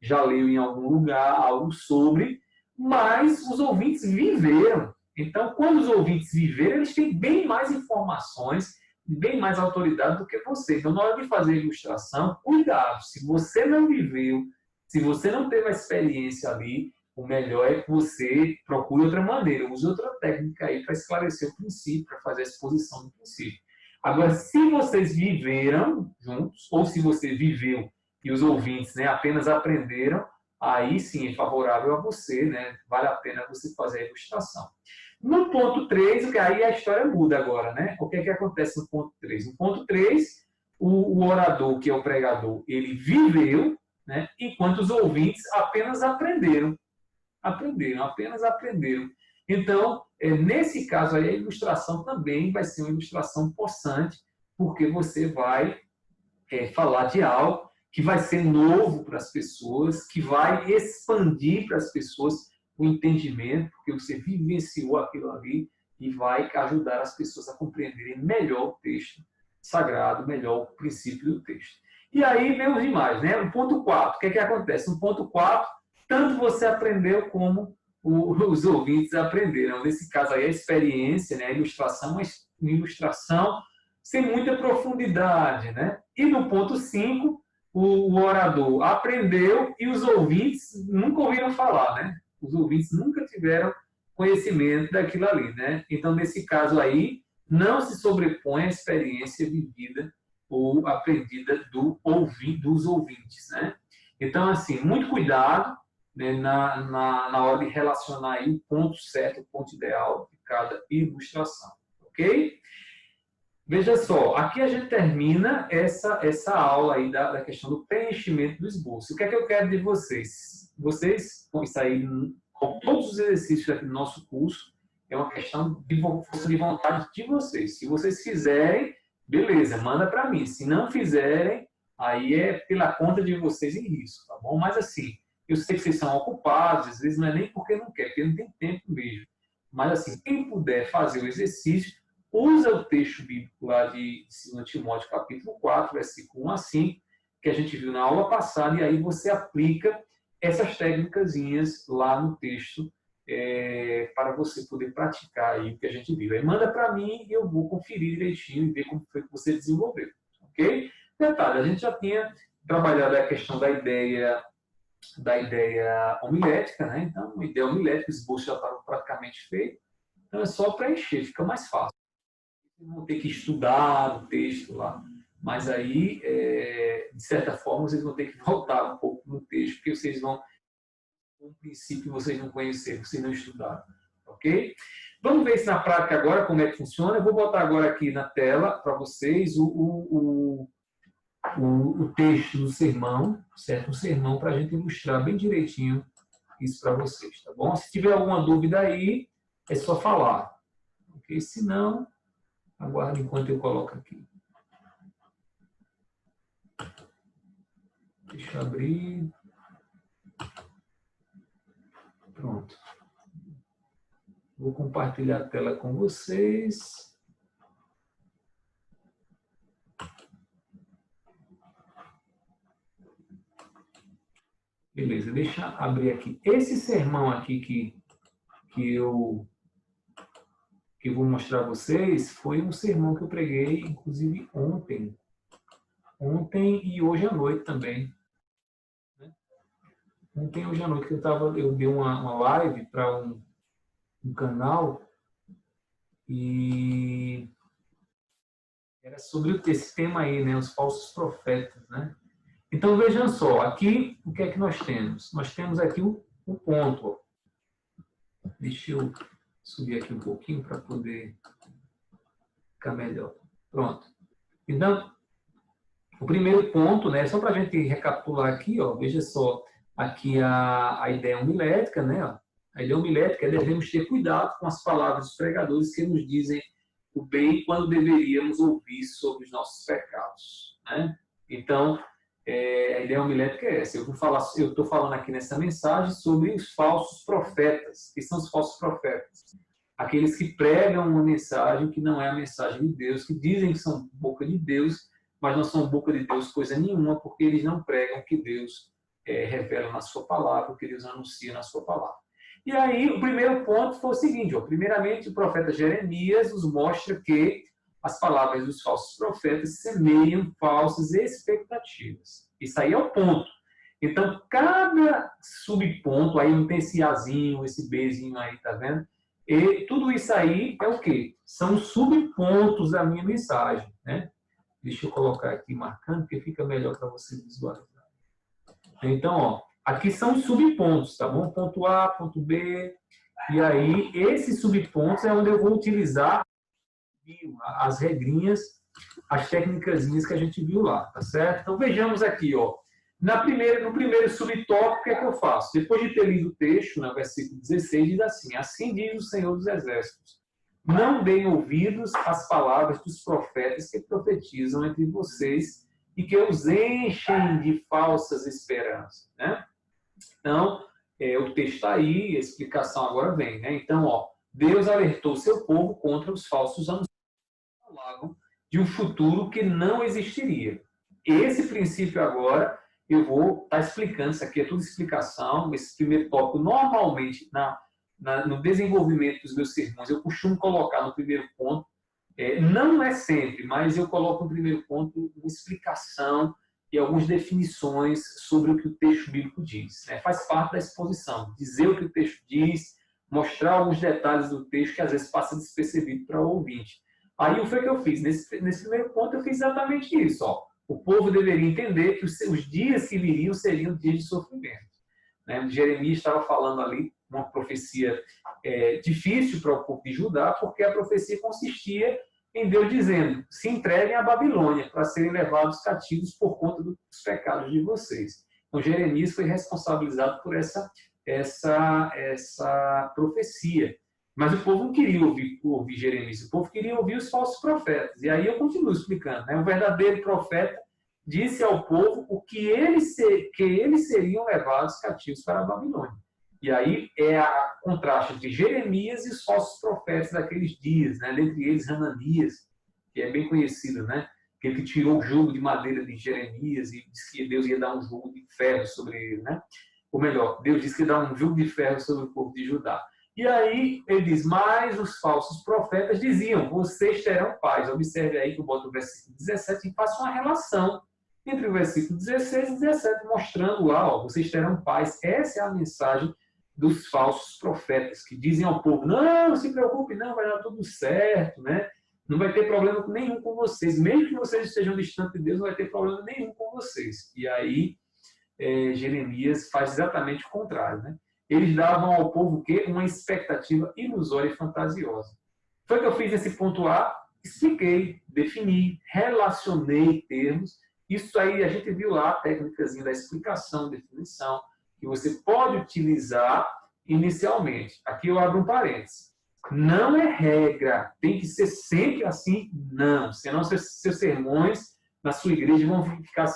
já leu em algum lugar algo sobre, mas os ouvintes viveram. Então, quando os ouvintes viveram, eles têm bem mais informações, bem mais autoridade do que você. Então, na hora de fazer a ilustração, cuidado. Se você não viveu, se você não teve a experiência ali, o melhor é que você procure outra maneira, use outra técnica aí para esclarecer o princípio, para fazer a exposição do princípio. Agora, se vocês viveram juntos, ou se você viveu e os ouvintes, né, apenas aprenderam, aí sim é favorável a você, né? Vale a pena você fazer a ilustração. No ponto 3, aí a história muda agora, né? O que acontece no ponto 3? No ponto 3, o orador, que é o pregador, ele viveu, né? Enquanto os ouvintes apenas aprenderam. Apenas aprenderam. Então, nesse caso aí, a ilustração também vai ser uma ilustração possante, porque você vai falar de algo que vai ser novo para as pessoas, que vai expandir para as pessoas o entendimento, porque você vivenciou aquilo ali e vai ajudar as pessoas a compreenderem melhor o texto sagrado, melhor o princípio do texto. E aí vem os demais, né? O ponto 4, o que acontece? No ponto 4, tanto você aprendeu como os ouvintes aprenderam. Nesse caso aí, a experiência, né? A ilustração, uma ilustração sem muita profundidade, né? E no ponto 5, o orador aprendeu e os ouvintes nunca ouviram falar, né? Os ouvintes nunca tiveram conhecimento daquilo ali, né? Então, nesse caso aí, não se sobrepõe a experiência vivida ou aprendida dos ouvintes, né? Então, assim, muito cuidado, né, na hora de relacionar aí o ponto certo, o ponto ideal de cada ilustração, ok? Veja só, aqui a gente termina essa aula aí da questão do preenchimento do esboço. O que é que eu quero de vocês? Vocês, com isso aí, com todos os exercícios aqui do nosso curso, é uma questão de força de vontade de vocês. Se vocês fizerem, beleza, manda para mim. Se não fizerem, aí é pela conta de vocês em risco, tá bom? Mas assim, eu sei que vocês são ocupados, às vezes não é nem porque não quer, porque não tem tempo mesmo. Mas assim, quem puder fazer o exercício, usa o texto bíblico lá de 2 Timóteo, capítulo 4, versículo 1 a 5, que a gente viu na aula passada, e aí você aplica essas técnicazinhas lá no texto para você poder praticar aí o que a gente viu. Aí manda para mim e eu vou conferir direitinho e ver como foi que você desenvolveu, ok? Detalhe, a gente já tinha trabalhado a questão da ideia homilética, né? Então, a ideia homilética, o esboço já estava praticamente feito, então é só preencher, fica mais fácil. Vão ter que estudar o texto lá, mas aí, de certa forma, vocês vão ter que voltar um pouco no texto, porque vocês vão, um princípio, vocês não conheceram, vocês não estudaram, ok? Vamos ver se na prática agora como é que funciona. Eu vou botar agora aqui na tela para vocês o texto do sermão, certo? O sermão para a gente ilustrar bem direitinho isso para vocês, tá bom? Se tiver alguma dúvida aí, é só falar, ok? Se não, aguarde enquanto eu coloco aqui. Deixa eu abrir. Pronto. Vou compartilhar a tela com vocês. Beleza, deixa eu abrir aqui. Esse sermão aqui que eu vou mostrar a vocês foi um sermão que eu preguei, inclusive, ontem. Ontem e hoje à noite também. Ontem e hoje à noite, eu dei uma live para um canal e era sobre esse tema aí, né, os falsos profetas, né? Então, vejam só, aqui, o que é que nós temos? Nós temos aqui o ponto. Ó. Deixa eu subir aqui um pouquinho para poder ficar melhor. Pronto. Então, o primeiro ponto, né, só para a gente recapitular aqui, ó, veja só, aqui a ideia homilética, né? Ó, a ideia homilética é devemos ter cuidado com as palavras dos pregadores que nos dizem o bem quando deveríamos ouvir sobre os nossos pecados, né? Então, a ideia homilética é essa. Eu estou falando aqui nessa mensagem sobre os falsos profetas. Que são os falsos profetas? Aqueles que pregam uma mensagem que não é a mensagem de Deus, que dizem que são boca de Deus, mas não são boca de Deus coisa nenhuma, porque eles não pregam o que Deus revela na sua palavra, o que Deus anuncia na sua palavra. E aí, o primeiro ponto foi o seguinte, ó, primeiramente, o profeta Jeremias nos mostra que as palavras dos falsos profetas semeiam falsas expectativas. Isso aí é o ponto. Então, cada subponto, aí não tem esse Azinho, esse Bzinho aí, tá vendo? E tudo isso aí é o quê? São subpontos da minha mensagem, né? Deixa eu colocar aqui marcando, porque fica melhor para você visualizar. Então, ó, aqui são subpontos, tá bom? Ponto A, ponto B. E aí, esses subpontos é onde eu vou utilizar as regrinhas, as técnicazinhas que a gente viu lá, tá certo? Então, vejamos aqui, ó. No primeiro subtópico, o que é que eu faço? Depois de ter lido o texto, no versículo 16, diz assim: assim diz o Senhor dos Exércitos, não deem ouvidos às palavras dos profetas que profetizam entre vocês e que os enchem de falsas esperanças, né? Então, o texto está aí, a explicação agora vem, né? Então, ó, Deus alertou seu povo contra os falsos anuncios que falavam de um futuro que não existiria. Esse princípio agora, eu vou estar explicando, isso aqui é tudo explicação, esse primeiro tópico, normalmente, no desenvolvimento dos meus sermões, eu costumo colocar no primeiro ponto, não é sempre, mas eu coloco no primeiro ponto uma explicação e algumas definições sobre o que o texto bíblico diz. Né? Faz parte da exposição, dizer o que o texto diz, mostrar alguns detalhes do texto que às vezes passa despercebido para o ouvinte. Aí o que foi que eu fiz? Nesse primeiro ponto eu fiz exatamente isso. Ó. O povo deveria entender que os dias que viriam seriam dias de sofrimento. Né? Jeremias estava falando ali uma profecia difícil para o povo de Judá, porque a profecia consistia em Deus dizendo, se entreguem à Babilônia para serem levados cativos por conta dos pecados de vocês. Então, Jeremias foi responsabilizado por essa profecia. Mas o povo não queria ouvir Jeremias, o povo queria ouvir os falsos profetas. E aí eu continuo explicando. Né? O verdadeiro profeta disse ao povo que eles seriam levados cativos para a Babilônia. E aí é a contraste entre Jeremias e os falsos profetas daqueles dias, né? Dentre eles Hananias, que é bem conhecido, né? Que tirou o jugo de madeira de Jeremias e disse que Deus ia dar um jugo de ferro sobre ele, né? Ou melhor, Deus disse que ia dar um jugo de ferro sobre o povo de Judá. E aí ele diz, mas os falsos profetas diziam, vocês terão paz. Observe aí que eu boto o versículo 17 e faço uma relação entre o versículo 16 e 17, mostrando lá, ó, vocês terão paz. Essa é a mensagem dos falsos profetas, que dizem ao povo, não se preocupe, não, vai dar tudo certo, né? Não vai ter problema nenhum com vocês. Mesmo que vocês estejam distantes de Deus, não vai ter problema nenhum com vocês. E aí, Jeremias faz exatamente o contrário, né? Eles davam ao povo o quê? Uma expectativa ilusória e fantasiosa. Foi que eu fiz esse ponto A, expliquei, defini, relacionei termos. Isso aí a gente viu lá a técnicazinha da explicação, definição, que você pode utilizar inicialmente. Aqui eu abro um parênteses. Não é regra, tem que ser sempre assim, não. Senão seus sermões na sua igreja vão virar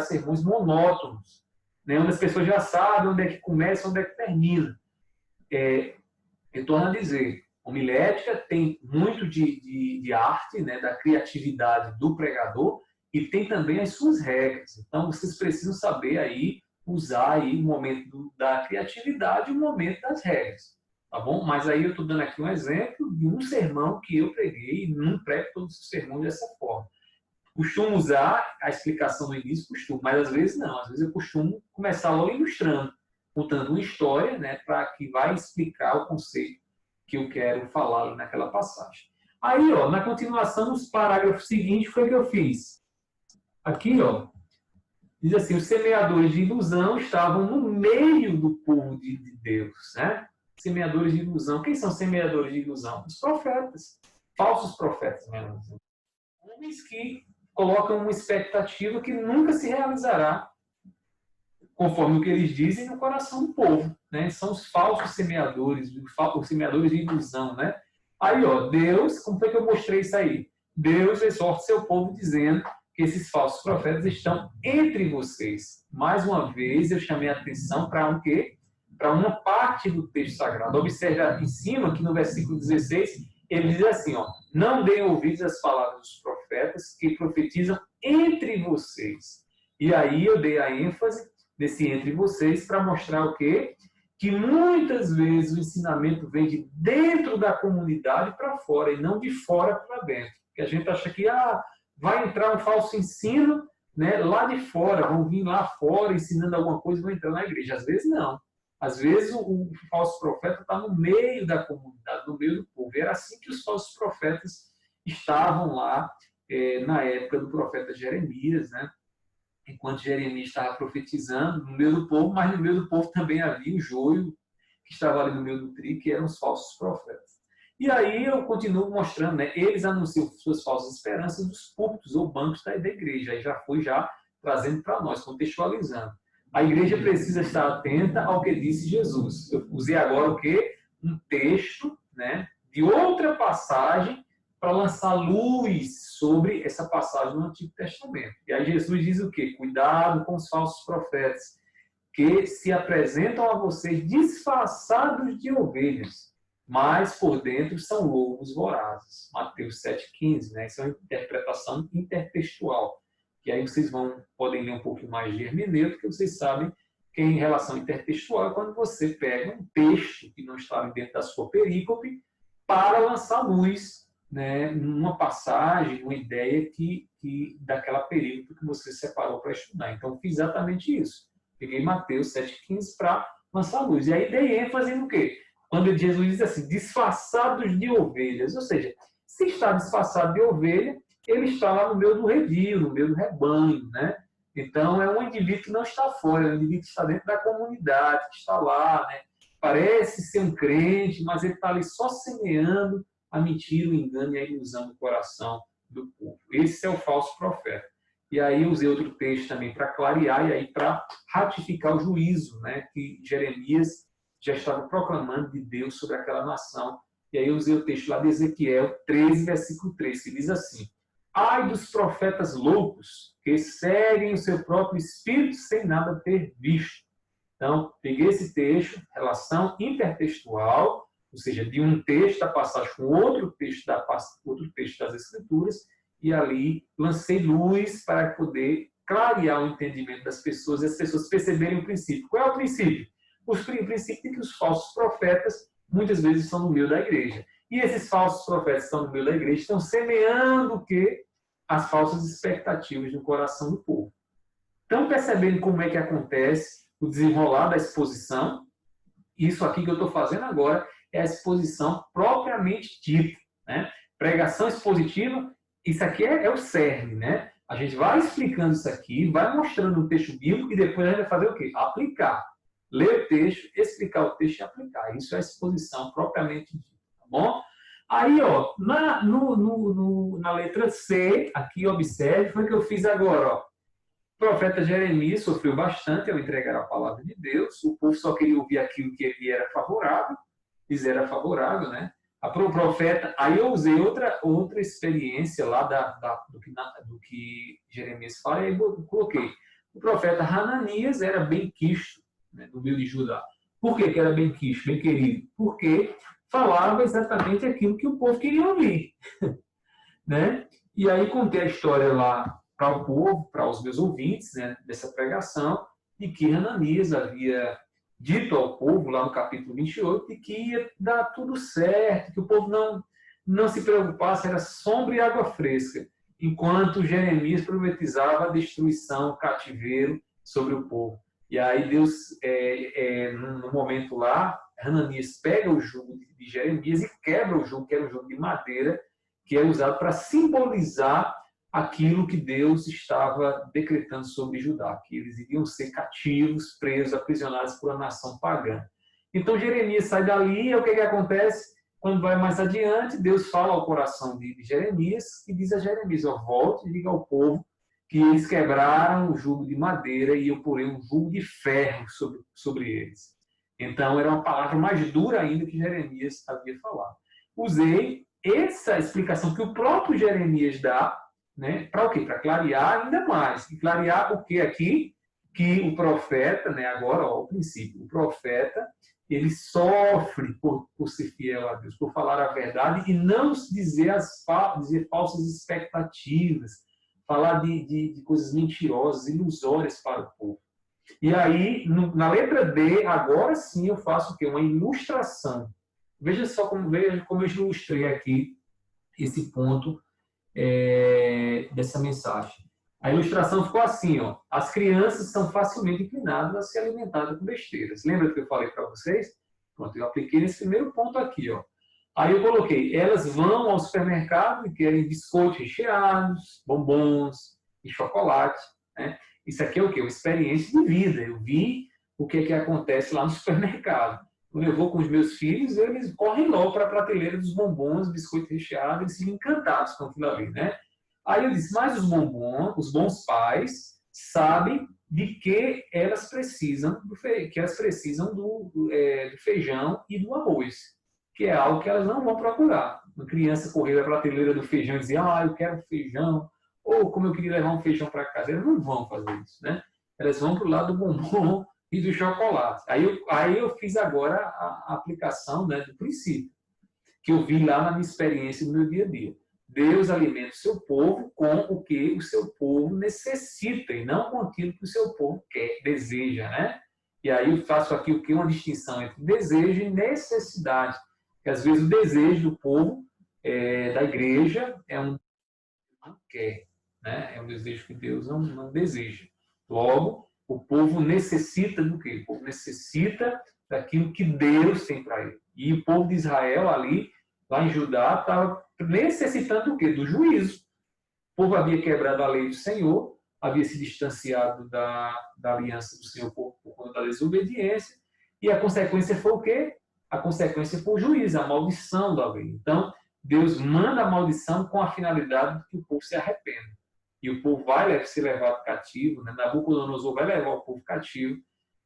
sermões monótonos, né? Onde as pessoas já sabem onde é que começa, onde é que termina. Eu torno a dizer, homilética tem muito de arte, né, da criatividade do pregador, e tem também as suas regras. Então, vocês precisam saber aí, usar aí o momento da criatividade e o momento das regras. Tá bom? Mas aí eu estou dando aqui um exemplo de um sermão que eu preguei, e não prego todos os sermões dessa forma. Costumo usar a explicação no início, mas às vezes não. Às vezes eu costumo começar logo ilustrando, contando uma história, né, para que vai explicar o conceito que eu quero falar naquela passagem. Aí, ó, na continuação, nos parágrafos seguintes, foi o que eu fiz. Aqui, ó, diz assim, os semeadores de ilusão estavam no meio do povo de Deus, né? Semeadores de ilusão. Quem são semeadores de ilusão? Os profetas, falsos profetas, mesmo. Homens que colocam uma expectativa que nunca se realizará, conforme o que eles dizem, no coração do povo, né? São os falsos semeadores, os semeadores de ilusão, né? Aí, ó, Deus, como foi que eu mostrei isso aí? Deus exorta seu povo dizendo que esses falsos profetas estão entre vocês. Mais uma vez, eu chamei a atenção para um quê? Para uma parte do texto sagrado. Observe em cima, aqui no versículo 16, ele diz assim, ó, não deem ouvidos às palavras dos profetas que profetizam entre vocês. E aí eu dei a ênfase nesse entre vocês para mostrar o quê? Que muitas vezes o ensinamento vem de dentro da comunidade para fora e não de fora para dentro. Porque a gente acha que vai entrar um falso ensino, né, lá de fora, vão vir lá fora ensinando alguma coisa e vão entrar na igreja. Às vezes não. Às vezes o falso profeta está no meio da comunidade, no meio do povo. Era assim que os falsos profetas estavam lá na época do profeta Jeremias, né? Enquanto Jeremias estava profetizando no meio do povo, mas no meio do povo também havia o joio que estava ali no meio do trigo, que eram os falsos profetas. E aí eu continuo mostrando, né? Eles anunciam suas falsas esperanças dos púlpitos ou bancos da igreja. Aí já fui trazendo para nós, contextualizando. A igreja precisa estar atenta ao que disse Jesus. Eu usei agora o quê? Um texto, né, de outra passagem para lançar luz sobre essa passagem no Antigo Testamento. E aí Jesus diz o quê? Cuidado com os falsos profetas, que se apresentam a vocês disfarçados de ovelhas, mas por dentro são lobos vorazes. Mateus 7,15, né? Isso é uma interpretação intertextual. Que aí vocês podem ler um pouco mais de hermenêutica, porque vocês sabem que em relação intertextual é quando você pega um texto que não está dentro da sua perícope para lançar luz, né, numa passagem, uma ideia que daquela perícope que você separou para estudar. Então, fiz exatamente isso. Peguei Mateus 7,15 para lançar luz. E aí dei ênfase no quê? Quando Jesus diz assim, disfarçados de ovelhas. Ou seja, se está disfarçado de ovelha, ele está lá no meio do redil, no meio do rebanho, né? Então, é um indivíduo que não está fora, é um indivíduo que está dentro da comunidade, que está lá, né? Parece ser um crente, mas ele está ali só semeando a mentira, o engano e a ilusão do coração do povo. Esse é o falso profeta. E aí eu usei outro texto também para clarear e aí para ratificar o juízo, né, que Jeremias já estava proclamando de Deus sobre aquela nação. E aí eu usei o texto lá de Ezequiel 13, versículo 3, que diz assim: ai dos profetas loucos, que seguem o seu próprio espírito sem nada ter visto. Então, peguei esse texto, relação intertextual, ou seja, de um texto da passagem com outro texto das Escrituras, e ali lancei luz para poder clarear o entendimento das pessoas e as pessoas perceberem o princípio. Qual é o princípio? O princípio de que os falsos profetas muitas vezes estão no meio da igreja. E esses falsos profetas que estão no meio da igreja estão semeando o quê? As falsas expectativas no coração do povo. Estão percebendo como é que acontece o desenrolar da exposição? Isso aqui que eu estou fazendo agora é a exposição propriamente dita, né? Pregação expositiva, isso aqui é o cerne, né? A gente vai explicando isso aqui, vai mostrando o texto bíblico e depois a gente vai fazer o quê? Aplicar. Ler o texto, explicar o texto e aplicar. Isso é a exposição propriamente dita, tá bom? Aí, ó, na letra C, aqui observe, foi o que eu fiz agora, ó. O profeta Jeremias sofreu bastante ao entregar a palavra de Deus. O povo só queria ouvir aquilo que lhe era favorável. Lhes era favorável, né? Para o profeta, aí eu usei outra experiência lá do que Jeremias fala, e aí eu coloquei. O profeta Hananias era bem-quisto, né, no meio de Judá. Por que era bem-quisto, bem querido? Porque falava exatamente aquilo que o povo queria ouvir. Né? E aí contei a história lá para o povo, para os meus ouvintes, né, dessa pregação, e que Hananias havia dito ao povo, lá no capítulo 28, que ia dar tudo certo, que o povo não se preocupasse, era sombra e água fresca, enquanto Jeremias profetizava a destruição, o cativeiro sobre o povo. E aí Deus, no momento lá, Hananias pega o jugo de Jeremias e quebra o jugo, que era um jugo de madeira, que é usado para simbolizar aquilo que Deus estava decretando sobre Judá, que eles iriam ser cativos, presos, aprisionados por uma nação pagã. Então Jeremias sai dali, e o que acontece? Quando vai mais adiante, Deus fala ao coração de Jeremias e diz a Jeremias: ó, volte e diga ao povo que eles quebraram o jugo de madeira e eu porei um jugo de ferro sobre eles. Então era uma palavra mais dura ainda que Jeremias havia falado. Usei essa explicação que o próprio Jeremias dá, né, para o quê? Para clarear ainda mais. E clarear o que aqui? Que o profeta, né, agora, ó, o princípio, o profeta, ele sofre por ser fiel a Deus, por falar a verdade e não dizer falsas expectativas, falar de coisas mentirosas, ilusórias para o povo. E aí, na letra D, agora sim eu faço o quê? Uma ilustração. Veja como eu ilustrei aqui esse ponto dessa mensagem. A ilustração ficou assim, ó: as crianças são facilmente inclinadas a se alimentar com besteiras. Lembra que eu falei para vocês? Pronto, eu apliquei nesse primeiro ponto aqui, ó. Aí eu coloquei: elas vão ao supermercado e querem biscoitos recheados, bombons e chocolate, né? Isso aqui é o quê? Uma experiência de vida. Eu vi o que acontece lá no supermercado. Quando eu vou com os meus filhos, eles correm logo para a prateleira dos bombons, biscoito recheado, eles ficam encantados com aquilo ali, né? Aí eu disse: mas os bombons, os bons pais, sabem de que elas precisam do feijão e do arroz, que é algo que elas não vão procurar. Uma criança correr à prateleira do feijão e dizer: ah, eu quero feijão, ou como eu queria levar um feijão para casa. Elas não vão fazer isso, né? Elas vão para o lado do bombom e do chocolate. Aí eu fiz agora a aplicação, né, do princípio, que eu vi lá na minha experiência no meu dia a dia. Deus alimenta o seu povo com o que o seu povo necessita e não com aquilo que o seu povo quer, deseja, né? E aí eu faço aqui o que? Uma distinção entre desejo e necessidade. Porque às vezes o desejo do povo, da igreja, é um que não quer, né? É um desejo que Deus não deseja. Logo, o povo necessita do quê? O povo necessita daquilo que Deus tem para ele. E o povo de Israel ali, lá em Judá, estava necessitando do quê? Do juízo. O povo havia quebrado a lei do Senhor, havia se distanciado da aliança do Senhor por conta da desobediência, e a consequência foi o quê? A consequência foi o juízo, a maldição da lei. Então, Deus manda a maldição com a finalidade de que o povo se arrependa. E o povo vai ser levado cativo, né? Nabucodonosor vai levar o povo cativo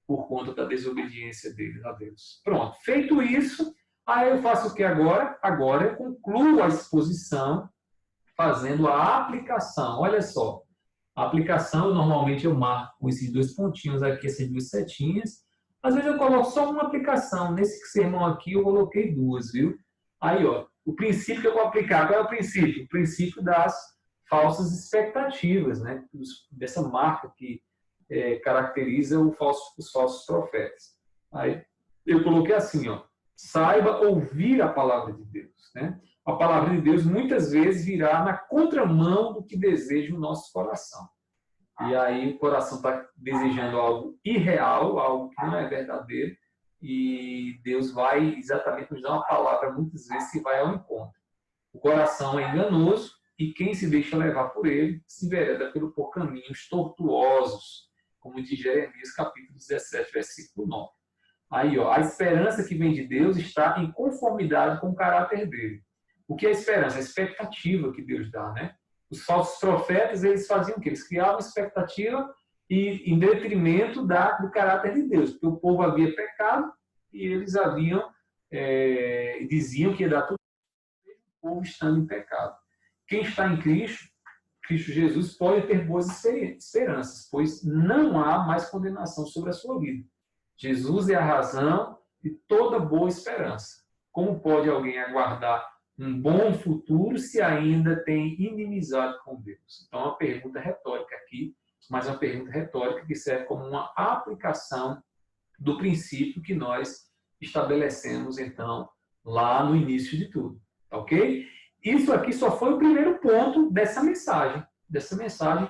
por conta da desobediência deles a Deus. Pronto, feito isso, aí eu faço o que agora? Agora eu concluo a exposição fazendo a aplicação. Olha só, a aplicação, normalmente eu marco com esses dois pontinhos aqui, essas duas setinhas. Às vezes eu coloco só uma aplicação. Nesse sermão aqui eu coloquei duas, viu? Aí, ó, o princípio que eu vou aplicar, qual é o princípio? O princípio das falsas expectativas, né? Dessa marca que caracteriza os falsos profetas. Aí eu coloquei assim, ó, saiba ouvir a palavra de Deus, né? A palavra de Deus muitas vezes virá na contramão do que deseja o nosso coração. E aí o coração está desejando algo irreal, algo que não é verdadeiro, e Deus vai exatamente nos dar uma palavra muitas vezes que vai ao encontro. O coração é enganoso e quem se deixa levar por ele se envereda por caminhos tortuosos, como diz Jeremias capítulo 17, versículo 9. Aí, ó, a esperança que vem de Deus está em conformidade com o caráter dele. O que é a esperança? A expectativa que Deus dá, né? Os falsos profetas, eles faziam o quê? Eles criavam expectativa e em detrimento do caráter de Deus, porque o povo havia pecado e eles diziam que ia dar tudo o povo estando em pecado. Quem está em Cristo Jesus, pode ter boas esperanças, pois não há mais condenação sobre a sua vida. Jesus é a razão de toda boa esperança. Como pode alguém aguardar um bom futuro se ainda tem inimizade com Deus? Então, é uma pergunta retórica aqui, mas uma pergunta retórica que serve como uma aplicação do princípio que nós estabelecemos, então, lá no início de tudo. Ok? Isso aqui só foi o primeiro ponto dessa mensagem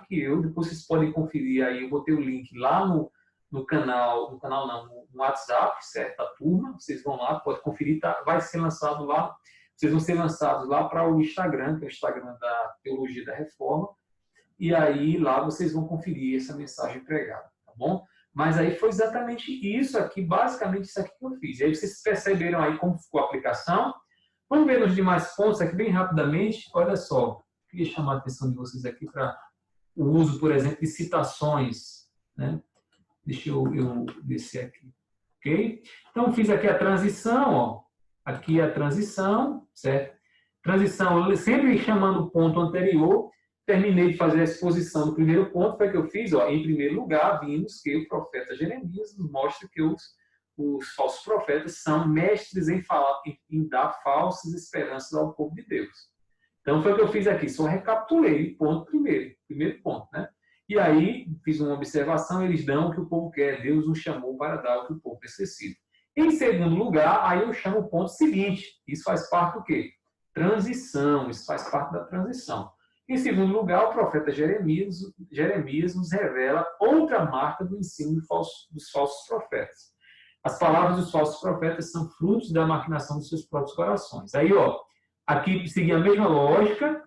que depois vocês podem conferir aí, eu botei o link lá no canal não, no WhatsApp, certo? Da turma, vocês vão lá, pode conferir, tá? Vai ser lançado lá, vocês vão ser lançados lá para o Instagram, que é o Instagram da Teologia da Reforma, e aí lá vocês vão conferir essa mensagem pregada, tá bom? Mas aí foi exatamente isso aqui, basicamente isso aqui que eu fiz. E aí vocês perceberam aí como ficou a aplicação. Vamos ver nos demais pontos aqui bem rapidamente. Olha só, queria chamar a atenção de vocês aqui para o uso, por exemplo, de citações, né? Deixa eu descer aqui, ok? Então, fiz aqui a transição, ó. Aqui a transição, certo? Transição, sempre chamando o ponto anterior. Terminei de fazer a exposição do primeiro ponto, foi o que eu fiz, ó. Em primeiro lugar, vimos que o profeta Jeremias nos mostra que os falsos profetas são mestres em dar falsas esperanças ao povo de Deus. Então, foi o que eu fiz aqui, só recapitulei o ponto primeiro ponto, né? E aí, fiz uma observação, eles dão o que o povo quer, Deus os chamou para dar o que o povo necessita. Em segundo lugar, aí eu chamo o ponto seguinte, isso faz parte do quê? Transição, isso faz parte da transição. Em segundo lugar, o profeta Jeremias nos revela outra marca do ensino dos falsos profetas. As palavras dos falsos profetas são frutos da maquinação dos seus próprios corações. Aí, ó, aqui seguir a mesma lógica,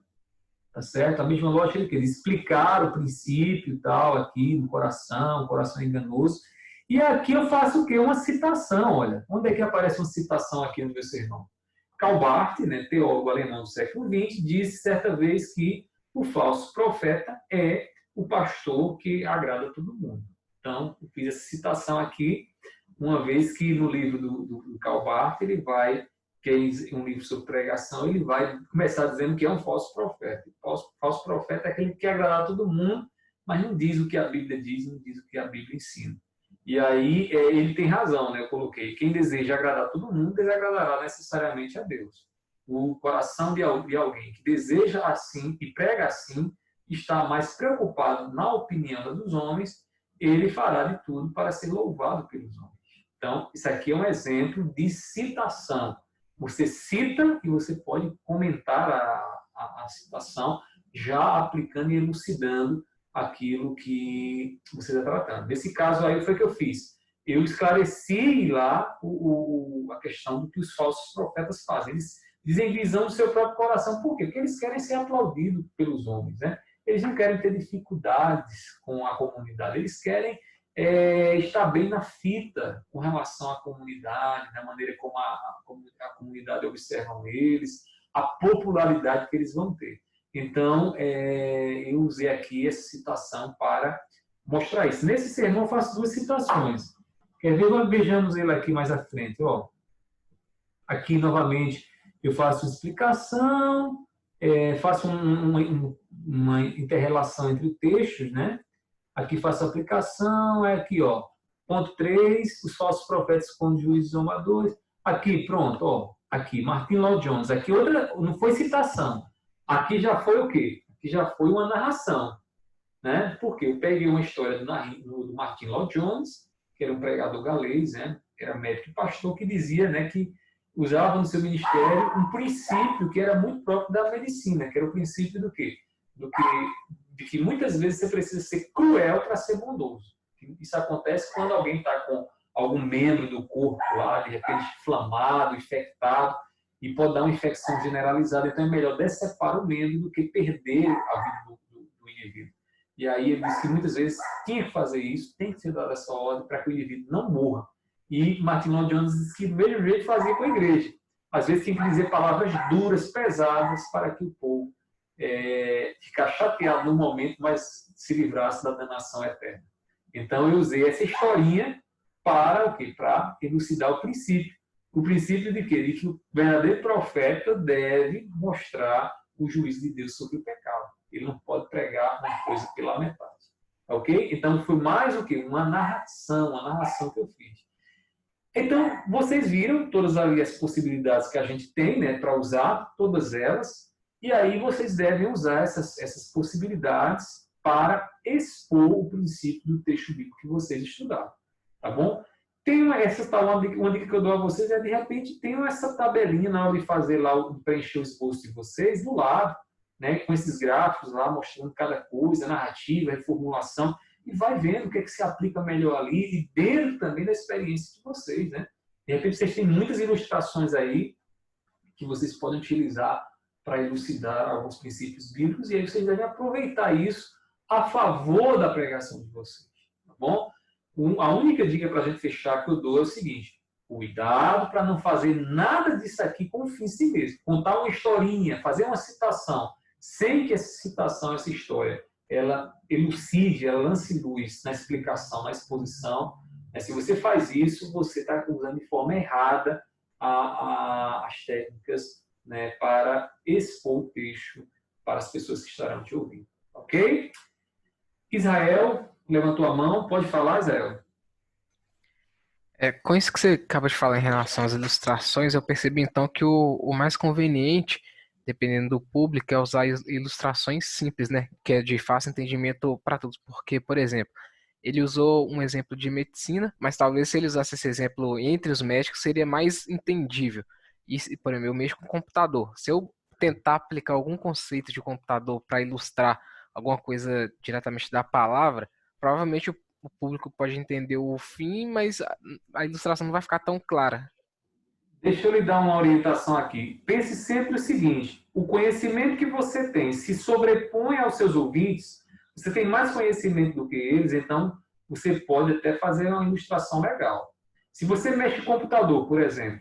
tá certo? A mesma lógica que eles explicaram o princípio e tal, aqui no coração, o coração enganoso. E aqui eu faço o quê? Uma citação, olha. Onde é que aparece uma citação aqui no meu sermão? Karl Barth, né, teólogo alemão do século XX, disse certa vez que o falso profeta é o pastor que agrada todo mundo. Então, eu fiz essa citação aqui, uma vez que no livro do Karl Barth, ele vai, que é um livro sobre pregação, ele vai começar dizendo que é um falso profeta. O falso profeta é aquele que quer agradar todo mundo, mas não diz o que a Bíblia diz, não diz o que a Bíblia ensina. E aí ele tem razão, né? Eu coloquei, quem deseja agradar todo mundo, desagradará necessariamente a Deus. O coração de alguém que deseja assim e prega assim, está mais preocupado na opinião dos homens, ele fará de tudo para ser louvado pelos homens. Então, isso aqui é um exemplo de citação. Você cita e você pode comentar a citação, já aplicando e elucidando aquilo que você está tratando. Nesse caso aí foi o que eu fiz. Eu esclareci lá a questão do que os falsos profetas fazem. Eles dizem visão do seu próprio coração. Por quê? Porque eles querem ser aplaudidos pelos homens, né? Eles não querem ter dificuldades com a comunidade. Eles querem estar bem na fita com relação à comunidade, da maneira como a comunidade observa eles, a popularidade que eles vão ter. Então, eu usei aqui essa citação para mostrar isso. Nesse sermão eu faço 2 citações. Quer ver? Vejamos ele aqui mais à frente. Ó. Aqui, novamente, eu faço explicação, faço uma inter-relação entre textos, né? Aqui faço aplicação, aqui, ó, ponto 3, os falsos profetas como juízes zombadores. Aqui, pronto, ó, aqui, Martin Lloyd Jones. Aqui outra, não foi citação. Aqui já foi o quê? Aqui já foi uma narração, né? Porque eu peguei uma história do Martin Lloyd Jones, que era um pregador galês, né? Era médico e pastor, que dizia, né, que usava no seu ministério um princípio que era muito próprio da medicina, que era o princípio do quê? De que muitas vezes você precisa ser cruel para ser bondoso. Isso acontece quando alguém está com algum membro do corpo lá, de repente inflamado, infectado, e pode dar uma infecção generalizada. Então é melhor decepar o membro do que perder a vida do indivíduo. E aí ele disse que muitas vezes tinha que fazer isso, tem que ser dada essa ordem para que o indivíduo não morra. E Martin Lloyd Jones disse que do mesmo jeito fazia com a igreja. Às vezes tinha que dizer palavras duras, pesadas, para que o povo ficar chateado no momento, mas se livrasse da danação eterna. Então eu usei essa historinha para o quê? Para elucidar o princípio. O princípio de quê? De que o verdadeiro profeta deve mostrar o juízo de Deus sobre o pecado. Ele não pode pregar uma coisa pela metade. Ok? Então foi mais o quê? Uma narração que eu fiz. Então, vocês viram todas ali as possibilidades que a gente tem, né, para usar, todas elas, e aí vocês devem usar essas possibilidades para expor o princípio do texto bíblico que vocês estudaram, tá bom? Uma dica que eu dou a vocês é, de repente, tenham essa tabelinha na hora de fazer lá, de preencher o esboço de vocês, do lado, né, com esses gráficos lá, mostrando cada coisa, narrativa, reformulação, e vai vendo o que é que se aplica melhor ali, e dentro também da experiência de vocês, né? De repente, vocês têm muitas ilustrações aí que vocês podem utilizar para elucidar alguns princípios bíblicos, e aí vocês devem aproveitar isso a favor da pregação de vocês, tá bom? A única dica para a gente fechar que eu dou é o seguinte: cuidado para não fazer nada disso aqui com o fim em si mesmo. Contar uma historinha, fazer uma citação, sem que essa citação, essa história, ela elucide, ela lance luz na explicação, na exposição. Se você faz isso, você está usando de forma errada as técnicas, né, para expor o texto para as pessoas que estarão te ouvindo. Ok? Israel levantou a mão. Pode falar, Israel? Com isso que você acaba de falar em relação às ilustrações, eu percebi então que o mais conveniente, dependendo do público, é usar ilustrações simples, né? Que é de fácil entendimento para todos. Porque, por exemplo, ele usou um exemplo de medicina, mas talvez se ele usasse esse exemplo entre os médicos seria mais entendível. E, por exemplo, eu mexo com computador. Se eu tentar aplicar algum conceito de computador para ilustrar alguma coisa diretamente da palavra, provavelmente o público pode entender o fim, mas a ilustração não vai ficar tão clara. Deixa eu lhe dar uma orientação aqui. Pense sempre o seguinte: o conhecimento que você tem se sobrepõe aos seus ouvintes, você tem mais conhecimento do que eles, então você pode até fazer uma ilustração legal. Se você mexe com computador, por exemplo,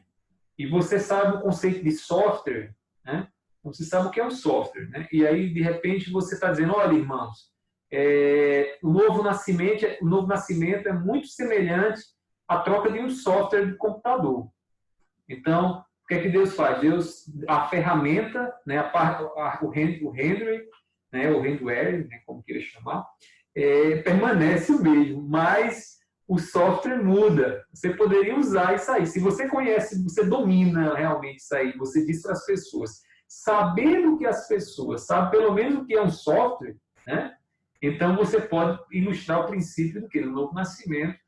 e você sabe o conceito de software, né? Você sabe o que é um software, né? E aí, de repente, você está dizendo: olha, irmãos, o novo nascimento é muito semelhante à troca de um software de computador. Então, o que é que Deus faz? A ferramenta, né, o rendering, né, o rendering, né, como queira chamar, permanece o mesmo, mas o software muda. Você poderia usar isso aí. Se você conhece, você domina realmente isso aí, você diz para as pessoas, sabendo que as pessoas sabem pelo menos o que é um software, né? Então você pode ilustrar o princípio do novo nascimento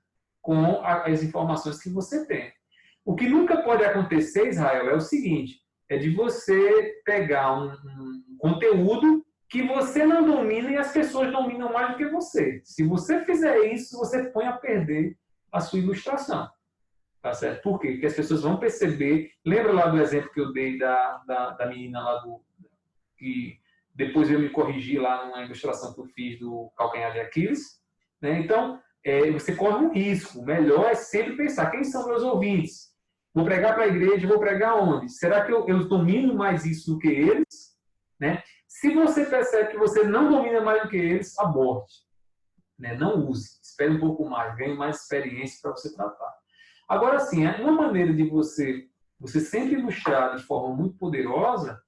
com as informações que você tem. O que nunca pode acontecer, Israel, é o seguinte: é de você pegar um conteúdo que você não domina e as pessoas dominam mais do que você. Se você fizer isso, você põe a perder a sua ilustração. Tá certo? Por quê? Porque as pessoas vão perceber. Lembra lá do exemplo que eu dei da menina lá que depois eu me corrigi lá numa ilustração que eu fiz do calcanhar de Aquiles? Né? Então, você corre um risco. O melhor é sempre pensar: quem são meus ouvintes? Vou pregar para a igreja, vou pregar onde? Será que eu domino mais isso do que eles? Né? Se você percebe que você não domina mais do que eles, aborte. Né? Não use. Espere um pouco mais, ganhe mais experiência para você tratar. Agora, sim, uma maneira de você sempre ilustrar de forma muito poderosa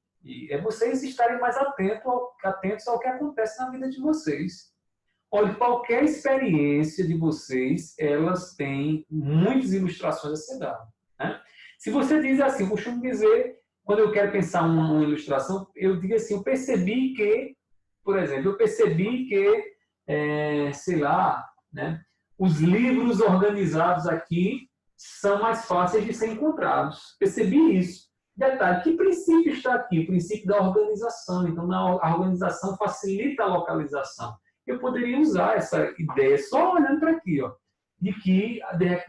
é vocês estarem mais atentos ao que acontece na vida de vocês. Olha, qualquer experiência de vocês, elas têm muitas ilustrações a ser dadas. Né? Se você diz assim, eu costumo dizer, quando eu quero pensar uma ilustração, eu digo assim, eu percebi que, por exemplo, sei lá, né, os livros organizados aqui são mais fáceis de ser encontrados. Percebi isso. Detalhe, que princípio está aqui? O princípio da organização. Então, a organização facilita a localização. Eu poderia usar essa ideia só olhando para aqui, ó, de que,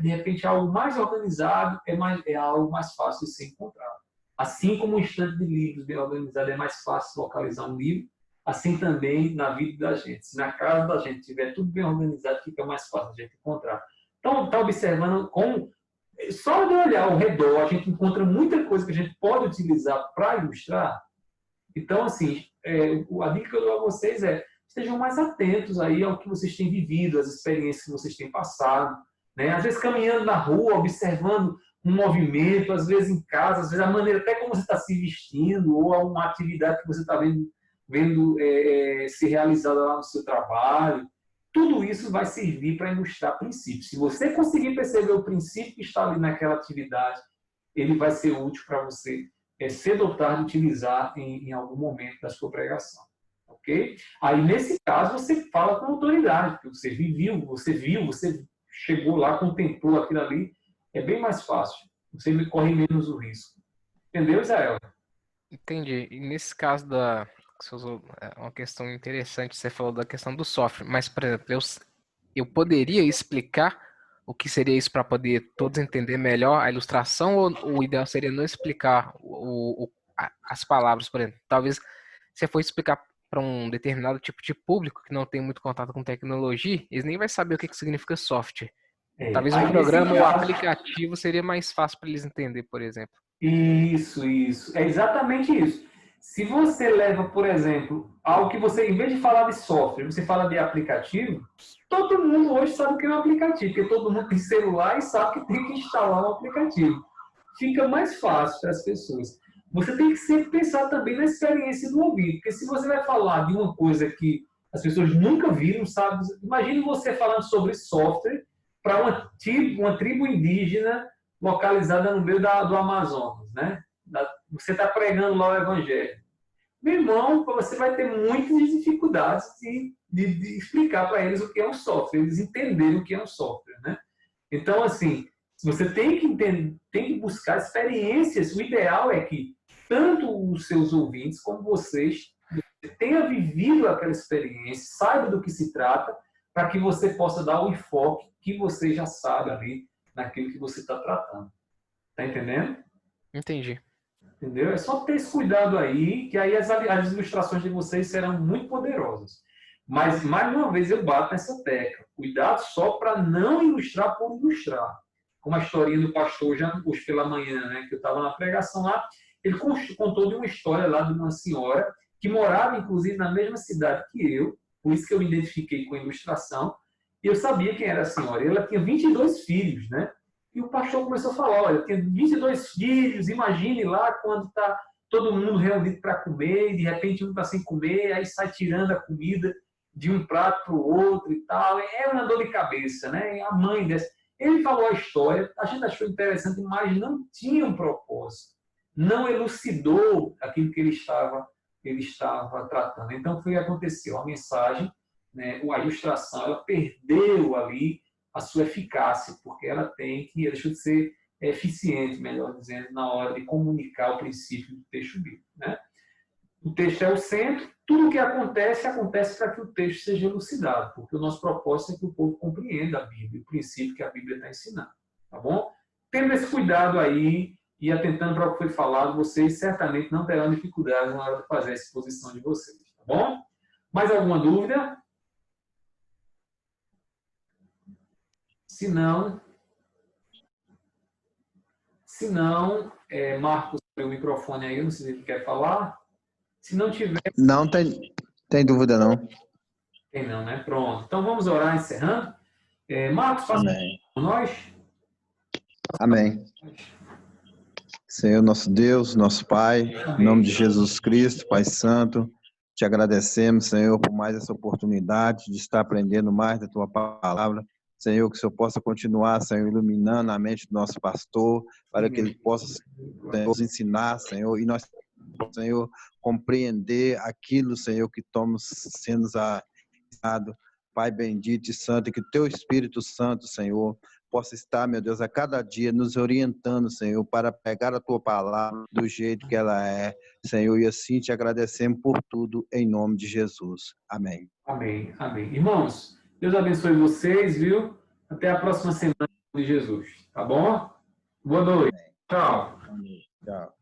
de repente, algo mais organizado é algo mais fácil de ser encontrado. Assim como o estante de livros bem organizado é mais fácil localizar um livro, assim também na vida da gente. Se na casa da gente tiver tudo bem organizado, fica mais fácil a gente encontrar. Então, está observando como, só de olhar ao redor, a gente encontra muita coisa que a gente pode utilizar para ilustrar. Então, assim, a dica que eu dou a vocês é estejam mais atentos aí ao que vocês têm vivido, às experiências que vocês têm passado. Né? Às vezes caminhando na rua, observando um movimento, às vezes em casa, às vezes a maneira até como você está se vestindo, ou uma atividade que você está vendo ser realizada lá no seu trabalho. Tudo isso vai servir para ilustrar princípios. Se você conseguir perceber o princípio que está ali naquela atividade, ele vai ser útil para você cedo ou tarde utilizar em algum momento da sua pregação. Ok? Aí, nesse caso, você fala com autoridade, porque você viu, você chegou lá, contemplou aquilo ali, é bem mais fácil. Você corre menos o risco. Entendeu, Israel? Entendi. E nesse caso você usou uma questão interessante, você falou da questão do software, mas, por exemplo, eu poderia explicar o que seria isso para poder todos entender melhor a ilustração, ou o ideal seria não explicar as palavras, por exemplo. Talvez se for explicar para um determinado tipo de público que não tem muito contato com tecnologia, eles nem vai saber o que significa software. Talvez um Aí, nesse programa ou caso, aplicativo seria mais fácil para eles entender, por exemplo. isso. É exatamente isso. Se você leva, por exemplo, algo que você, em vez de falar de software, você fala de aplicativo, todo mundo hoje sabe o que é um aplicativo, porque todo mundo tem celular e sabe que tem que instalar um aplicativo. Fica mais fácil para as pessoas. Você tem que sempre pensar também na experiência do ouvinte, porque se você vai falar de uma coisa que as pessoas nunca viram, sabe? Imagine você falando sobre software para uma tribo indígena localizada no meio do Amazonas, né? Você está pregando lá o evangelho. Meu irmão, você vai ter muitas dificuldades de explicar para eles o que é um software, eles entenderem o que é um software, né? Então, assim, você tem que entender, tem que buscar experiências. O ideal é que tanto os seus ouvintes como você tenha vivido aquela experiência, saiba do que se trata, para que você possa dar o enfoque que você já sabe ali naquilo que você está tratando. Tá entendendo? Entendi. Entendeu? É só ter esse cuidado aí, que aí as ilustrações de vocês serão muito poderosas. Mas, mais uma vez, eu bato nessa tecla. Cuidado só para não ilustrar por ilustrar. Como a historinha do pastor já hoje pela manhã, né, que eu estava na pregação lá, ele contou de uma história lá de uma senhora que morava, inclusive, na mesma cidade que eu, por isso que eu me identifiquei com a ilustração, e eu sabia quem era a senhora. E ela tinha 22 filhos, né? E o pastor começou a falar, olha, eu tenho 22 filhos, imagine lá quando está todo mundo reunido para comer, e de repente um está sem comer, aí sai tirando a comida de um prato para o outro e tal. É uma dor de cabeça, né? E a mãe dessa... Ele falou a história, a gente achou interessante, mas não tinha um propósito. Não elucidou aquilo que ele estava tratando. Então, foi o que aconteceu. A mensagem, né, a ilustração, ela perdeu ali a sua eficácia, porque ela deixou de ser eficiente, melhor dizendo, na hora de comunicar o princípio do texto bíblico. Né? O texto é o centro, tudo o que acontece para que o texto seja elucidado, porque o nosso propósito é que o povo compreenda a Bíblia, o princípio que a Bíblia está ensinando. Tá bom? Tendo esse cuidado aí e atentando para o que foi falado, vocês certamente não terão dificuldade na hora de fazer a exposição de vocês. Tá bom? Mais alguma dúvida? Se não, Marcos, o microfone aí, não sei se ele quer falar. Se não tiver... Não tem dúvida, não. Tem não, né? Pronto. Então vamos orar encerrando. Marcos, faça com nós. Amém. Senhor, nosso Deus, nosso Pai, em nome de Jesus Cristo, Pai Santo, te agradecemos, Senhor, por mais essa oportunidade de estar aprendendo mais da Tua palavra. Senhor, que o Senhor possa continuar, Senhor, iluminando a mente do nosso pastor, para que ele possa, Senhor, nos ensinar, Senhor, e nós, Senhor, compreender aquilo, Senhor, que estamos sendo ensinado. Pai bendito e santo, que o Teu Espírito Santo, Senhor, possa estar, meu Deus, a cada dia nos orientando, Senhor, para pegar a Tua palavra do jeito que ela é, Senhor, e assim te agradecemos por tudo, em nome de Jesus. Amém. Amém, amém. Irmãos, Deus abençoe vocês, viu? Até a próxima semana, em nome de Jesus, tá bom? Boa noite. Tchau. Tchau.